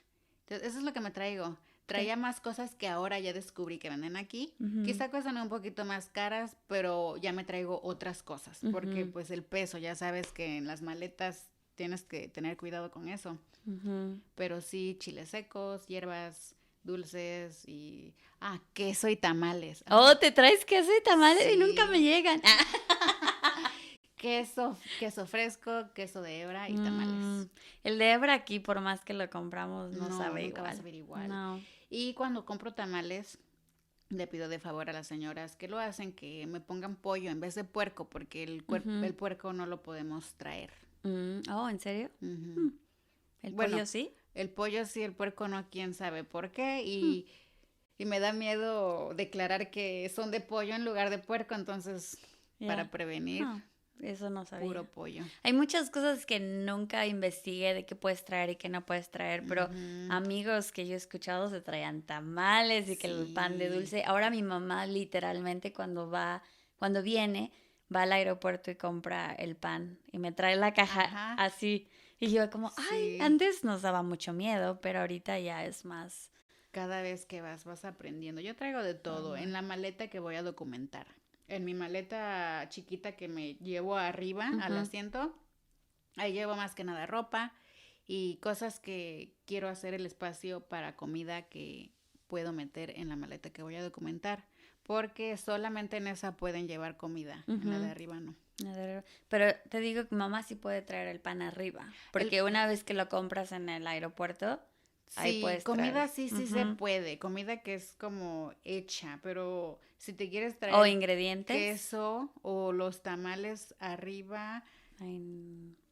Entonces, eso es lo que me traigo. Traía más cosas que ahora ya descubrí que venden aquí. Quizá cuestan un poquito más caras, pero ya me traigo otras cosas. Porque pues el peso, ya sabes que en las maletas tienes que tener cuidado con eso. Pero sí, chiles secos, hierbas, dulces y... queso y tamales. Oh, ¿te traes queso y tamales? Sí. Y nunca me llegan. Queso fresco, queso de hebra y tamales. El de hebra aquí, por más que lo compramos, no sabe nunca igual. va a saber igual. No. Y cuando compro tamales, le pido de favor a las señoras que lo hacen, que me pongan pollo en vez de puerco, porque el puerco no lo podemos traer. Oh, ¿en serio? ¿El Bueno, pollo sí? El pollo sí, el puerco no, quién sabe por qué. Y me da miedo declarar que son de pollo en lugar de puerco, entonces, para prevenir. Eso no sabía. Puro pollo. Hay muchas cosas que nunca investigué de qué puedes traer y qué no puedes traer, pero amigos que yo he escuchado se traían tamales y que el pan de Sí. dulce. Ahora mi mamá literalmente cuando viene, va al aeropuerto y compra el pan y me trae la caja Ajá. así. Y yo como, ay, Sí. antes nos daba mucho miedo, pero ahorita ya es más. Cada vez que vas aprendiendo. Yo traigo de todo en la maleta que voy a documentar. En mi maleta chiquita que me llevo arriba al asiento, ahí llevo más que nada ropa y cosas que quiero hacer el espacio para comida que puedo meter en la maleta que voy a documentar. Porque solamente en esa pueden llevar comida, en la de arriba no. Pero te digo que mamá sí puede traer el pan arriba, porque una vez que lo compras en el aeropuerto, ahí Sí, puedes comida traer. sí se puede, comida que es como hecha, pero si te quieres O traer ingredientes. queso o los tamales arriba,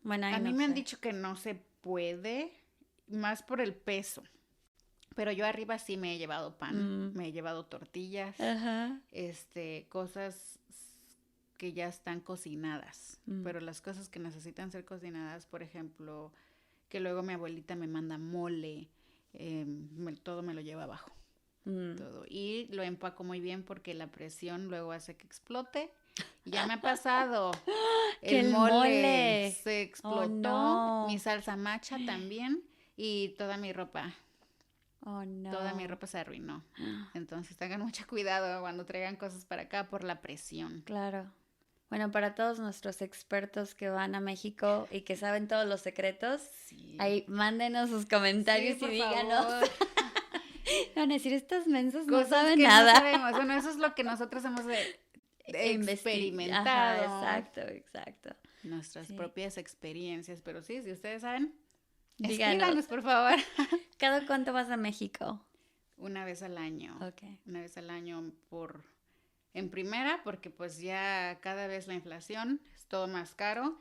Bueno, ahí a mí no me han sé. dicho que no se puede, más por el peso. Pero yo arriba sí me he llevado pan, me he llevado tortillas, Ajá. cosas que ya están cocinadas. Pero las cosas que necesitan ser cocinadas, por ejemplo, que luego mi abuelita me manda mole, todo me lo lleva abajo. Todo. Y lo empaco muy bien porque la presión luego hace que explote. Y ya me ha pasado. ¡Que el mole mole! se Oh, explotó, mi no. salsa macha también y toda mi ropa. Oh, no. Toda mi ropa se arruinó. Entonces tengan mucho cuidado cuando traigan cosas para acá por la presión. Claro. Bueno, para todos nuestros expertos que van a México y que saben todos los secretos, Sí. ahí mándenos sus comentarios Sí, y por díganos. favor. Van a decir, estas mensas no Cosas saben que nada. no sabemos. Bueno, eso es lo que nosotros hemos experimentado. Ajá, exacto. Nuestras Sí. propias experiencias. Pero sí, si ustedes saben, Díganos. escríbanos, por favor. ¿Cada cuánto vas a México? Una vez al año. Ok. Una vez al año en primera, porque pues ya cada vez la inflación es todo más caro.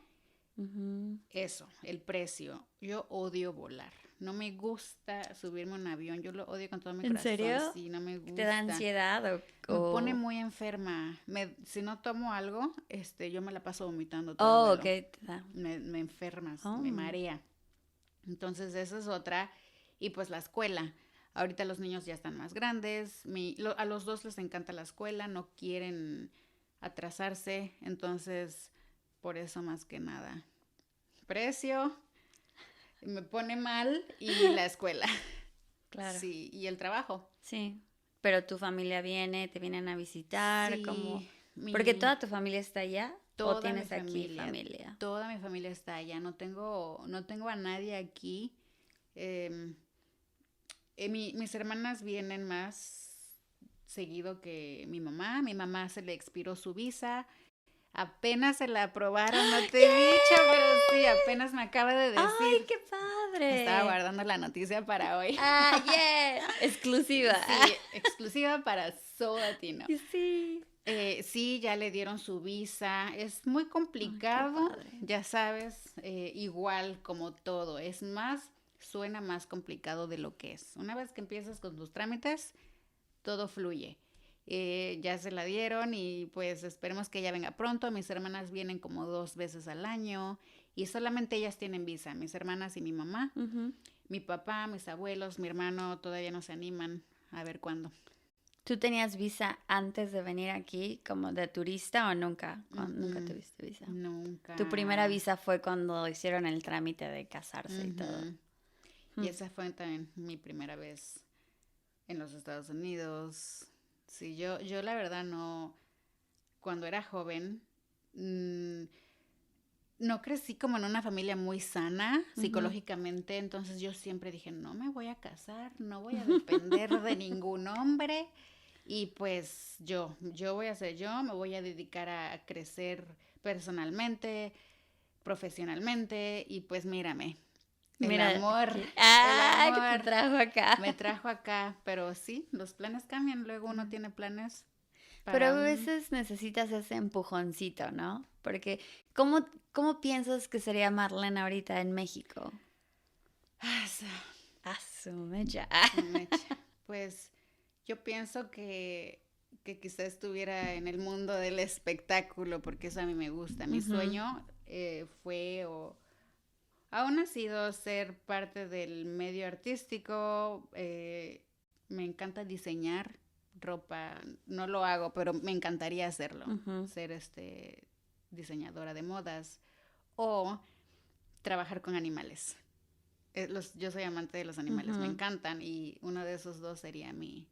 Eso, el precio. Yo odio volar. No me gusta subirme a un avión. Yo lo odio con todo mi ¿En corazón. serio? Sí, no me gusta. ¿Te da ansiedad Me pone muy enferma. Si no tomo algo, yo me la paso vomitando todo Oh, el ok. vuelo. Te da. Me enfermas, Oh. me marea. Entonces, esa es otra. Y pues la escuela. Ahorita los niños ya están más grandes. A los dos les encanta la escuela, no quieren atrasarse. Entonces, por eso más que nada. Precio, me pone mal y la escuela. Claro. Sí, y el trabajo. Sí. Pero tu familia viene, te vienen a visitar, Sí, como... Porque toda tu familia está allá o toda tienes mi aquí familia. Toda mi familia está allá. No tengo a nadie aquí. Mis hermanas vienen más seguido que mi mamá. Mi mamá se le expiró su visa. Apenas se la aprobaron, no te he dicho, pero sí, apenas me acaba de decir. ¡Ay, qué padre! Estaba guardando la noticia para hoy. ¡Ah, yeah! Exclusiva. Sí, exclusiva para So Latino. Sí. Sí, ya le dieron su visa. Es muy complicado, padre. ya sabes, igual como todo. Suena más complicado de lo que es. Una vez que empiezas con tus trámites, todo fluye. Ya se la dieron y pues esperemos que ella venga pronto. Mis hermanas vienen como 2 veces al año y solamente ellas tienen visa, mis hermanas y mi mamá. Mi papá, mis abuelos, mi hermano todavía no se animan a ver cuándo. ¿Tú tenías visa antes de venir aquí como de turista o nunca? ¿Nunca tuviste visa? Nunca. Tu primera visa fue cuando hicieron el trámite de casarse y todo. Y esa fue también mi primera vez en los Estados Unidos. Sí, yo la verdad no, cuando era joven, no crecí como en una familia muy sana psicológicamente, entonces yo siempre dije, no me voy a casar, no voy a depender de ningún hombre y pues yo voy a ser yo, me voy a dedicar a crecer personalmente, profesionalmente y pues mírame. El amor que te trajo acá. me trajo acá, pero sí, los planes cambian, luego uno tiene planes. Pero a veces necesitas ese empujoncito, ¿no? Porque, ¿cómo piensas que sería Marlene ahorita en México? Asume Asume ya. Pues yo pienso que que quizá estuviera en el mundo del espectáculo, porque eso a mí me gusta. Mi sueño fue o aún ha sido ser parte del medio artístico. Me encanta diseñar ropa. No lo hago, pero me encantaría hacerlo. Ser diseñadora de modas o trabajar con animales. Yo soy amante de los animales, me encantan y uno de esos dos sería mi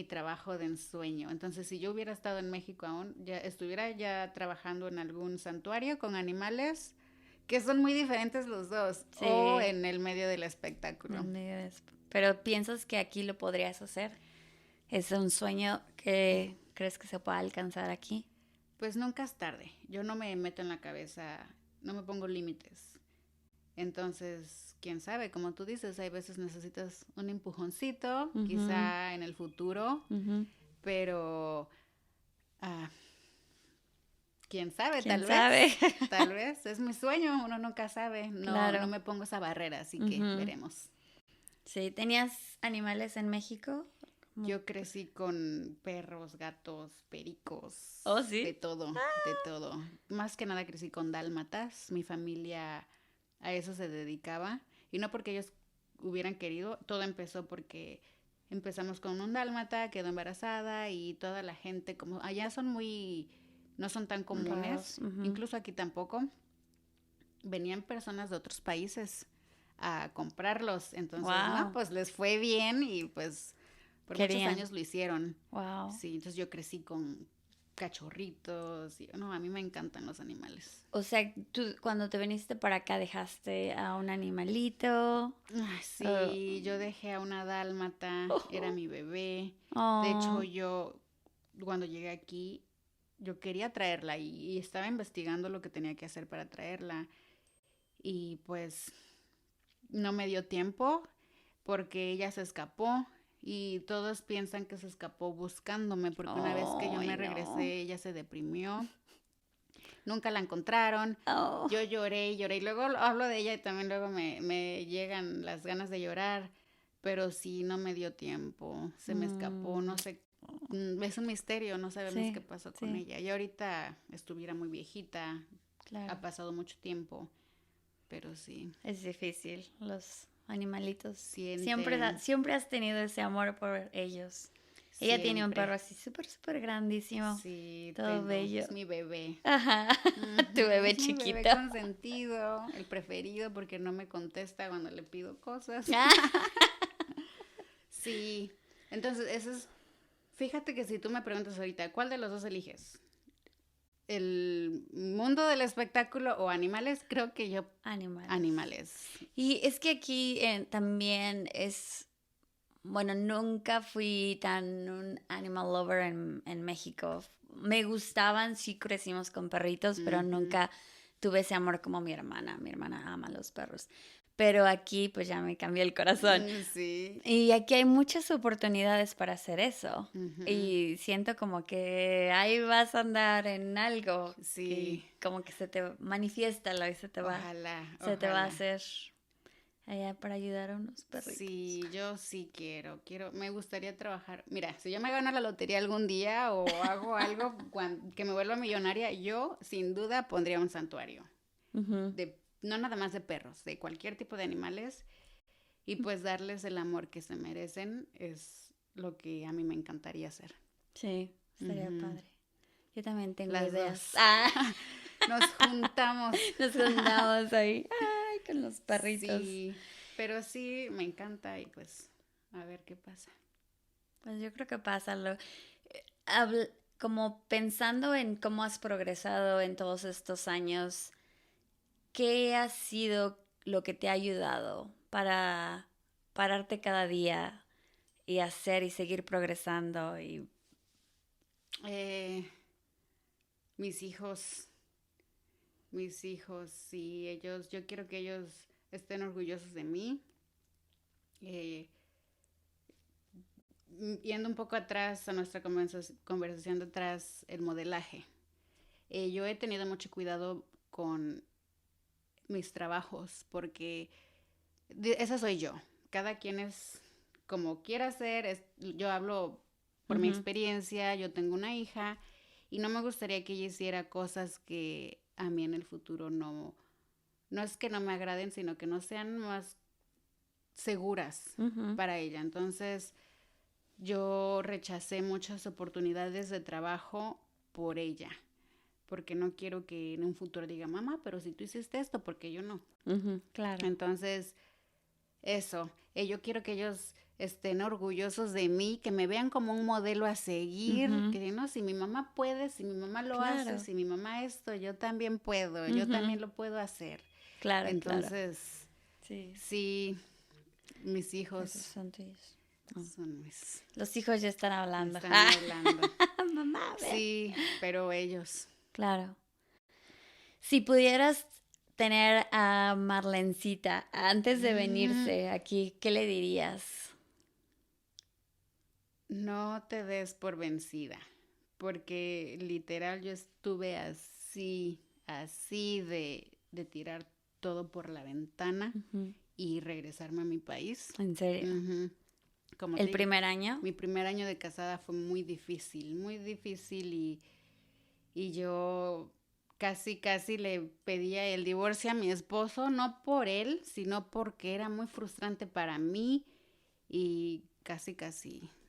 trabajo de ensueño. Entonces, si yo hubiera estado en México aún, ya estuviera ya trabajando en algún santuario con animales, que son muy diferentes los dos, Sí. o en el medio del espectáculo. Pero ¿piensas que aquí lo podrías hacer? ¿Es un sueño que crees que se pueda alcanzar aquí? Pues nunca es tarde. Yo no me meto en la cabeza, no me pongo límites. Entonces, quién sabe, como tú dices, hay veces necesitas un empujoncito, quizá en el futuro, pero quién sabe, ¿Quién tal sabe? vez, tal vez, es mi sueño, uno nunca sabe, no, Claro. no me pongo esa barrera, así que veremos. Sí, ¿tenías animales en México? Yo crecí con perros, gatos, pericos, ¿Oh, sí? de todo, de todo. Más que nada crecí con dálmatas, mi familia a eso se dedicaba y no porque ellos hubieran querido, todo empezó porque empezamos con un dálmata, quedó embarazada y toda la gente, como allá son muy, no son tan comunes, incluso aquí tampoco, venían personas de otros países a comprarlos, entonces, no, pues les fue bien y pues por muchos años lo hicieron. Wow. Sí, entonces yo crecí con cachorritos y no, a mí me encantan los animales. O sea, tú cuando te viniste para acá dejaste a un animalito. Sí, yo dejé a una dálmata, era mi bebé. De hecho, yo cuando llegué aquí, yo quería traerla y estaba investigando lo que tenía que hacer para traerla. Y pues no me dio tiempo porque ella se escapó y todos piensan que se escapó buscándome porque una vez que yo me regresé, ella se deprimió. Nunca la encontraron. Yo lloré y lloré. Y luego hablo de ella y también luego me llegan las ganas de llorar. Pero sí, no me dio tiempo. Se me escapó, no sé. Es un misterio, no sabemos qué pasó con ella. Y ahorita estuviera muy viejita. Claro. Ha pasado mucho tiempo. Pero sí. Es difícil, los animalitos. Sienten. Siempre has tenido ese amor por ellos. Ella tiene un perro así súper grandísimo. Sí, todo bello. Es mi bebé. Ajá. Tu bebé Es mi chiquito. bebé consentido, el preferido porque no me contesta cuando le pido cosas. Sí, entonces eso es, fíjate que si tú me preguntas ahorita, ¿cuál de los dos eliges? ¿El mundo del espectáculo o animales? Creo que yo animales. Y es que aquí también es, bueno, nunca fui tan un animal lover en México. Me gustaban, sí crecimos con perritos, pero nunca tuve ese amor como mi hermana. Mi hermana ama los perros. Pero aquí pues ya me cambió el corazón. Sí. Y aquí hay muchas oportunidades para hacer eso. Y siento como que ahí vas a andar en algo. Sí. Y como que se te manifiesta y se te va. Ojalá. Te va a hacer allá para ayudar a unos perritos. Sí, yo sí quiero, me gustaría trabajar. Mira, si yo me gano la lotería algún día o hago algo que me vuelva millonaria, yo sin duda pondría un santuario. No nada más de perros, de cualquier tipo de animales. Y pues darles el amor que se merecen es lo que a mí me encantaría hacer. Sí, estaría padre. Yo también tengo Las ideas. Nos juntamos. Nos juntamos ahí. Ay, con los perritos. Sí, pero sí, me encanta y pues a ver qué pasa. Pues yo creo que pasa. Como pensando en cómo has progresado en todos estos años, ¿qué ha sido lo que te ha ayudado para pararte cada día y hacer y seguir progresando? Mis hijos, sí, yo quiero que ellos estén orgullosos de mí. Yendo un poco atrás a nuestra conversación de atrás, el modelaje. Yo he tenido mucho cuidado con mis trabajos porque esa soy yo. Cada quien es como quiera ser. Yo hablo por mi experiencia, yo tengo una hija y no me gustaría que ella hiciera cosas que a mí en el futuro no es que no me agraden, sino que no sean más seguras para ella. Entonces, yo rechacé muchas oportunidades de trabajo por ella, porque no quiero que en un futuro diga, mamá, pero si tú hiciste esto, ¿por qué yo no? Claro. Entonces, eso, yo quiero que ellos estén orgullosos de mí, que me vean como un modelo a seguir, que no, si mi mamá puede, si mi mamá lo hace, si mi mamá esto, yo también puedo, yo también lo puedo hacer. Claro, Entonces, sí, sí, mis hijos esos son tuyos. son mis... Los hijos ya están hablando. Están hablando. Mamá, ve. Sí, pero ellos. Claro. Si pudieras tener a Marlencita antes de venirse aquí, ¿qué le dirías? No te des por vencida, porque literal yo estuve así de tirar todo por la ventana y regresarme a mi país. ¿En serio? Como ¿El te digo, primer año? mi primer año de casada fue muy difícil y yo casi le pedía el divorcio a mi esposo, no por él, sino porque era muy frustrante para mí y casi.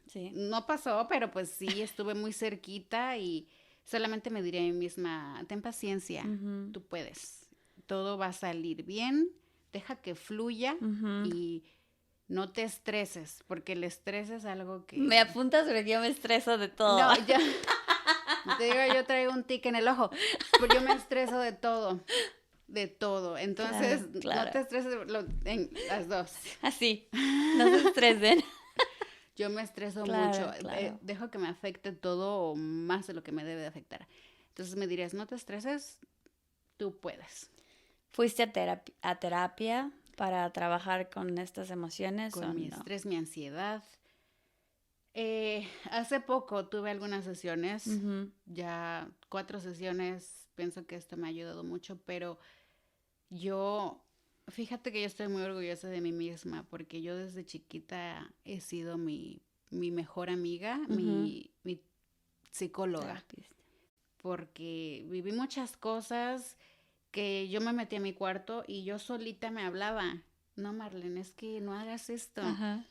Sí. No pasó, pero pues sí, estuve muy cerquita y solamente me diré a mí misma, ten paciencia, tú puedes, todo va a salir bien, deja que fluya y no te estreses, porque el estrés es algo que... Me apuntas porque yo me estreso de todo. No, ya, te digo, yo traigo un tic en el ojo, pero yo me estreso de todo. Entonces, Claro. no te estreses en las dos. Así, no se estresen. Yo me estreso Claro, mucho, claro. dejo que me afecte todo o más de lo que me debe de afectar. Entonces me dirías, no te estreses, tú puedes. ¿Fuiste a terapia para trabajar con estas emociones o Con mi no? estrés, mi ansiedad. Hace poco tuve algunas sesiones, ya 4 sesiones, pienso que esto me ha ayudado mucho, pero fíjate que yo estoy muy orgullosa de mí misma, porque yo desde chiquita he sido mi mejor amiga, mi psicóloga, Terapista. porque viví muchas cosas que yo me metí a mi cuarto y yo solita me hablaba. No, Marlene, es que no hagas esto. Ajá.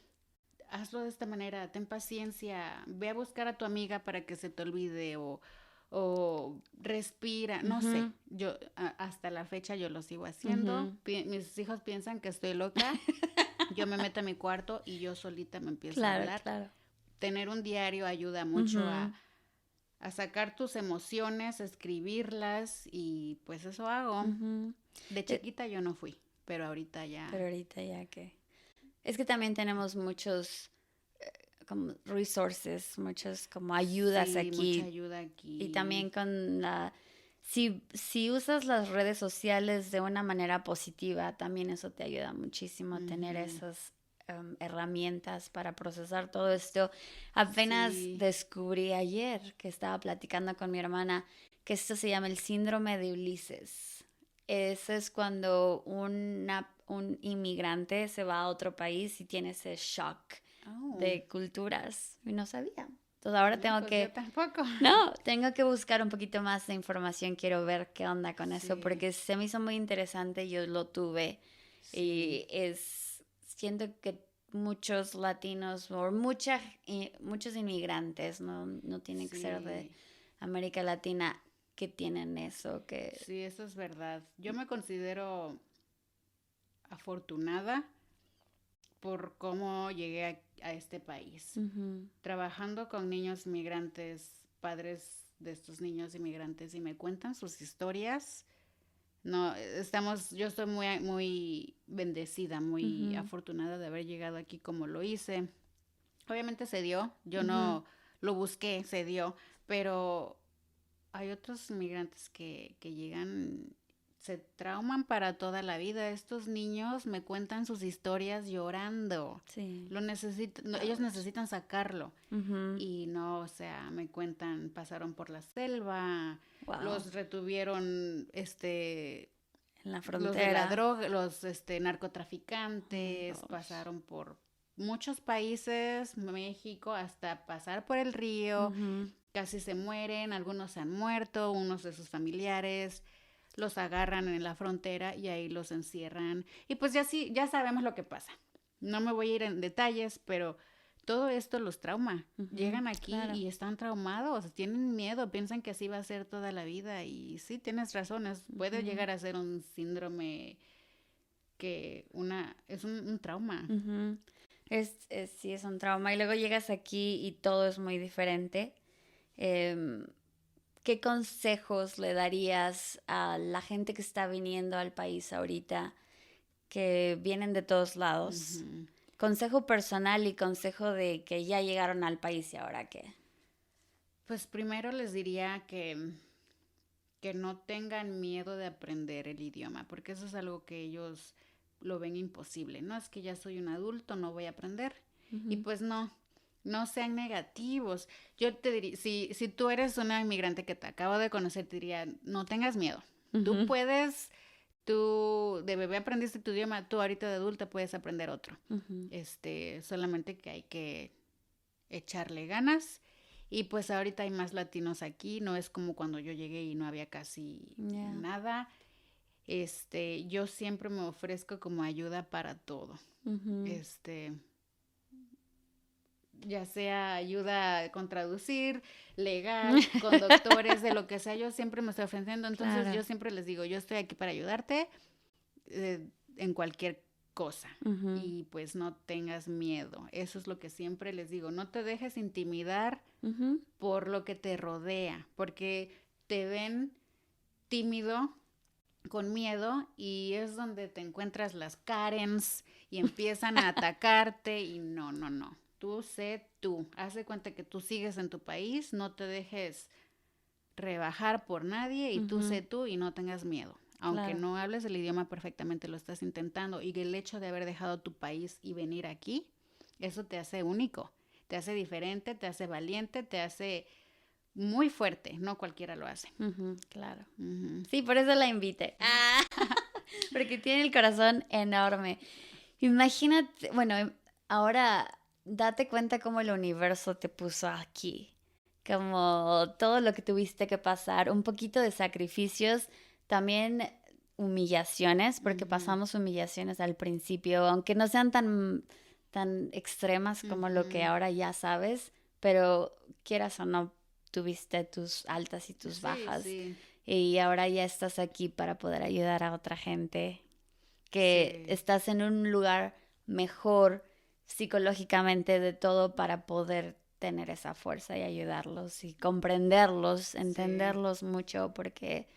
Hazlo de esta manera, ten paciencia, ve a buscar a tu amiga para que se te olvide o respira, no sé, yo hasta la fecha yo lo sigo haciendo, mis hijos piensan que estoy loca, yo me meto a mi cuarto y yo solita me empiezo a hablar. Claro. Tener un diario ayuda mucho a sacar tus emociones, a escribirlas y pues eso hago. De chiquita yo no fui, pero ahorita ya... Pero ahorita ya que... Es que también tenemos muchos como resources, muchas como ayudas Sí, aquí. mucha ayuda aquí. Y también con la... Si usas las redes sociales de una manera positiva, también eso te ayuda muchísimo a tener esas herramientas para procesar todo esto. Apenas descubrí ayer que estaba platicando con mi hermana que esto se llama el síndrome de Ulises. Ese es cuando un inmigrante se va a otro país y tiene ese shock de culturas. Y no sabía. Entonces ahora tengo pues que... yo tampoco. No, tengo que buscar un poquito más de información. Quiero ver qué onda con eso porque se me hizo muy interesante. Yo lo tuve y siento que muchos latinos o muchos inmigrantes, no tienen que ser de América Latina, que tienen eso. Sí, eso es verdad. Yo me considero afortunada por cómo llegué a este país. Trabajando con niños migrantes, padres de estos niños inmigrantes y me cuentan sus historias. No, yo estoy muy bendecida, muy afortunada de haber llegado aquí como lo hice. Obviamente se dio, yo no lo busqué, se dio, pero hay otros inmigrantes que llegan, se trauman para toda la vida. Estos niños me cuentan sus historias llorando. Sí. Ellos necesitan sacarlo. Y no, o sea, me cuentan, pasaron por la selva, los retuvieron, en la los de frontera. la droga, los narcotraficantes, pasaron por muchos países, México, hasta pasar por el río, casi se mueren, algunos se han muerto, unos de sus familiares los agarran en la frontera y ahí los encierran. Y pues ya sabemos lo que pasa. No me voy a ir en detalles, pero todo esto los trauma. Llegan aquí y están traumados, tienen miedo, piensan que así va a ser toda la vida. Y sí, tienes razón, puede llegar a ser un síndrome es un trauma. Sí, es un trauma. Y luego llegas aquí y todo es muy diferente. ¿Qué consejos le darías a la gente que está viniendo al país ahorita, que vienen de todos lados? Consejo personal y consejo de que ya llegaron al país y ahora qué. Pues primero les diría que no tengan miedo de aprender el idioma, porque eso es algo que ellos lo ven imposible. No es que ya soy un adulto, no voy a aprender. Y pues no sean negativos. Yo te diría, si tú eres una inmigrante que te acabo de conocer, te diría, no tengas miedo. Tú puedes, de bebé aprendiste tu idioma, tú ahorita de adulta puedes aprender otro. Solamente que hay que echarle ganas. Y pues ahorita hay más latinos aquí, no es como cuando yo llegué y no había casi nada. Yo siempre me ofrezco como ayuda para todo. Ya sea ayuda con traducir, legal, con doctores, de lo que sea, yo siempre me estoy ofreciendo. Entonces yo siempre les digo, yo estoy aquí para ayudarte en cualquier cosa. Y pues no tengas miedo. Eso es lo que siempre les digo. No te dejes intimidar por lo que te rodea, porque te ven tímido, con miedo, y es donde te encuentras las Karens y empiezan a atacarte y no. Tú sé tú. Haz de cuenta que tú sigues en tu país, no te dejes rebajar por nadie y tú sé tú y no tengas miedo. Aunque no hables el idioma perfectamente, lo estás intentando, y el hecho de haber dejado tu país y venir aquí, eso te hace único, te hace diferente, te hace valiente, te hace muy fuerte. No cualquiera lo hace. Claro. Sí, por eso la invité. Porque tiene el corazón enorme. Imagínate, bueno, ahora date cuenta cómo el universo te puso aquí. Como todo lo que tuviste que pasar, un poquito de sacrificios, también humillaciones, porque pasamos humillaciones al principio, aunque no sean tan extremas como lo que ahora ya sabes, pero quieras o no, tuviste tus altas y tus bajas. Sí. Y ahora ya estás aquí para poder ayudar a otra gente, que estás en un lugar mejor psicológicamente de todo para poder tener esa fuerza y ayudarlos y comprenderlos, entenderlos mucho, porque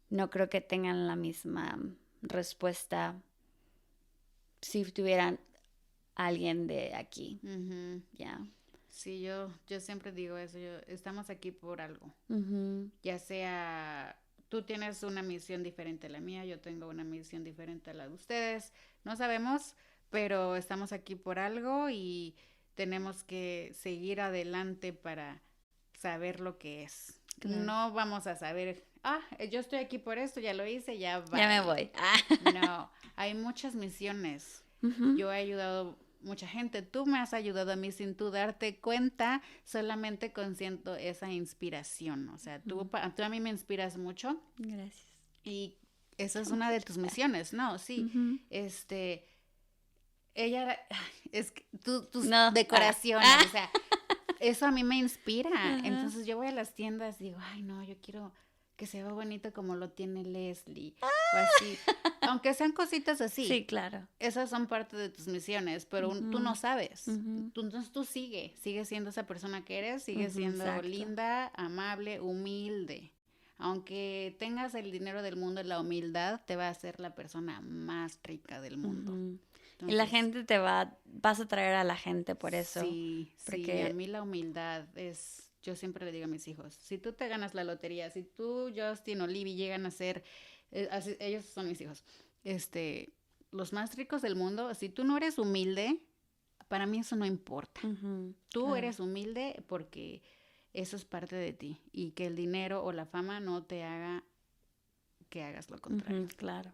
no creo que tengan la misma respuesta si tuvieran alguien de aquí. Sí, yo siempre digo eso, estamos aquí por algo. Ya sea tú tienes una misión diferente a la mía, yo tengo una misión diferente a la de ustedes, no sabemos, pero estamos aquí por algo y tenemos que seguir adelante para saber lo que es. No vamos a saber, yo estoy aquí por esto, ya lo hice, ya va. Ya me voy. No, hay muchas misiones. Yo he ayudado mucha gente. Tú me has ayudado a mí sin tú darte cuenta, solamente consiento esa inspiración. O sea, tú a mí me inspiras mucho. Gracias. Y esa es una de tus misiones, ¿no? Sí. Ella, es que tus decoraciones, o sea, eso a mí me inspira. Entonces yo voy a las tiendas y digo, ay, no, yo quiero que se vea bonito como lo tiene Leslie. O así. Aunque sean cositas así. Sí, claro. Esas son parte de tus misiones, pero tú no sabes. Entonces tú sigue siendo esa persona que eres, sigue siendo linda, amable, humilde. Aunque tengas el dinero del mundo, la humildad te va a hacer la persona más rica del mundo. Entonces, y la gente vas a traer a la gente por eso. Sí, porque a mí la humildad es, yo siempre le digo a mis hijos, si tú te ganas la lotería, si tú, Justin o Libby llegan a ser, ellos son mis hijos, los más ricos del mundo, si tú no eres humilde, para mí eso no importa. Tú eres humilde porque eso es parte de ti, y que el dinero o la fama no te haga que hagas lo contrario. Claro.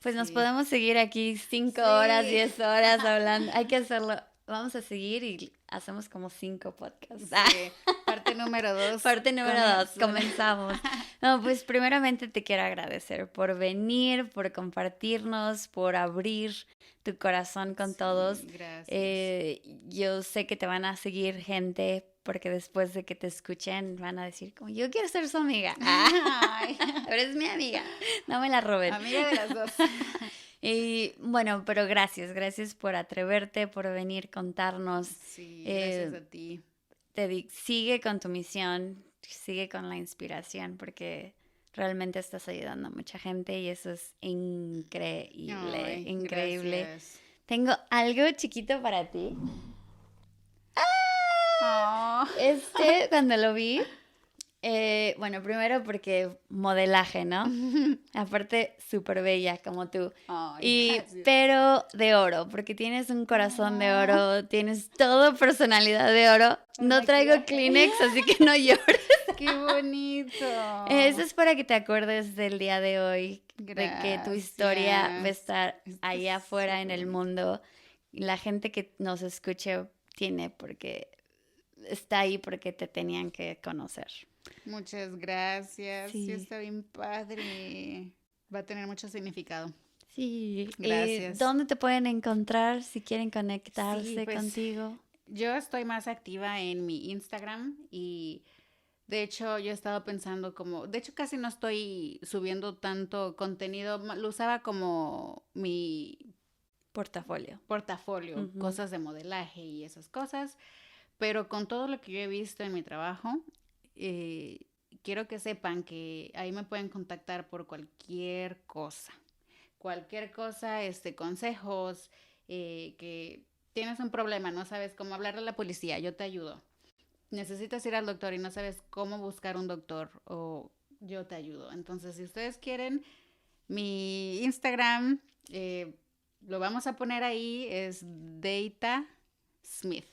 Pues nos Sí. podemos seguir aquí 5 Sí. horas, 10 horas hablando. Hay que hacerlo. Vamos a seguir y hacemos como 5 podcasts. Sí. Parte número 2. Parte número 2, comenzamos. No, pues primeramente te quiero agradecer por venir, por compartirnos, por abrir tu corazón con todos. Gracias. Yo sé que te van a seguir gente porque después de que te escuchen van a decir como yo quiero ser su amiga. Ay. Eres mi amiga, no me la roben. Amiga de las dos. Y bueno, pero gracias por atreverte, por venir contarnos. Sí, gracias a ti. Sigue con tu misión, sigue con la inspiración, porque realmente estás ayudando a mucha gente y eso es increíble, Ay, increíble. Gracias. Tengo algo chiquito para ti. Oh. Cuando lo vi, bueno, primero porque modelaje, ¿no? Aparte, súper bella como tú. Ay, gracias. Pero de oro, porque tienes un corazón de oro, tienes todo personalidad de oro. No traigo Maquillaje. Kleenex, así que no llores. ¡Qué bonito! Eso es para que te acuerdes del día de hoy, de que tu historia va a estar Está allá afuera en súper el bonito. mundo. La gente que nos escuche está ahí porque te tenían que conocer. Muchas gracias. Sí. Sí, está bien padre. Va a tener mucho significado. Sí, Gracias. ¿dónde te pueden encontrar si quieren conectarse Sí, pues, contigo? Yo estoy más activa en mi Instagram y de hecho yo he estado pensando de hecho casi no estoy subiendo tanto contenido, lo usaba como mi Portafolio. portafolio, Ujú. cosas de modelaje y esas cosas, pero con todo lo que yo he visto en mi trabajo, quiero que sepan que ahí me pueden contactar por cualquier cosa, consejos, que tienes un problema, no sabes cómo hablarle a la policía, yo te ayudo. Necesitas ir al doctor y no sabes cómo buscar un doctor o yo te ayudo. Entonces, si ustedes quieren, mi Instagram, lo vamos a poner ahí, es Data Smith.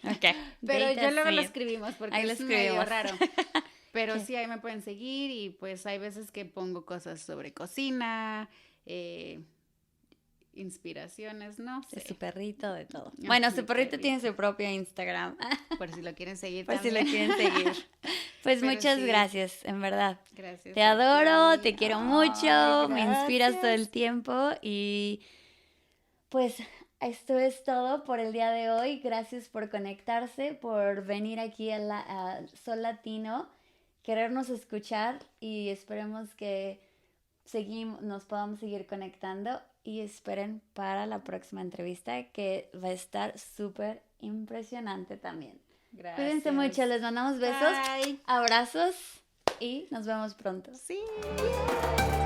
Ok. Pero Data yo luego lo Smith. escribimos porque Ahí lo es medio escribimos. raro. Pero Ok. sí, ahí me pueden seguir y pues hay veces que pongo cosas sobre cocina, inspiraciones, no De sé. su perrito, de todo. Ah, Bueno, mi su perrito perrito. tiene su propio Instagram. Por si lo quieren seguir Por si también. lo quieren seguir. Pues Pero muchas sí. gracias, en verdad. Gracias. Te a adoro, ti. te quiero Ay, mucho, me inspiras todo el gracias. tiempo y pues esto es todo por el día de hoy. Gracias por conectarse, por venir aquí a Sol Latino, querernos escuchar y esperemos que nos podamos seguir conectando y esperen para la próxima entrevista que va a estar súper impresionante también. Gracias. Cuídense mucho, les mandamos besos, Bye. abrazos y nos vemos pronto. Sí.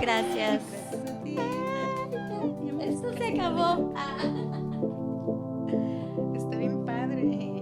Gracias. Gracias a ti. Esto se acabó. Está bien padre.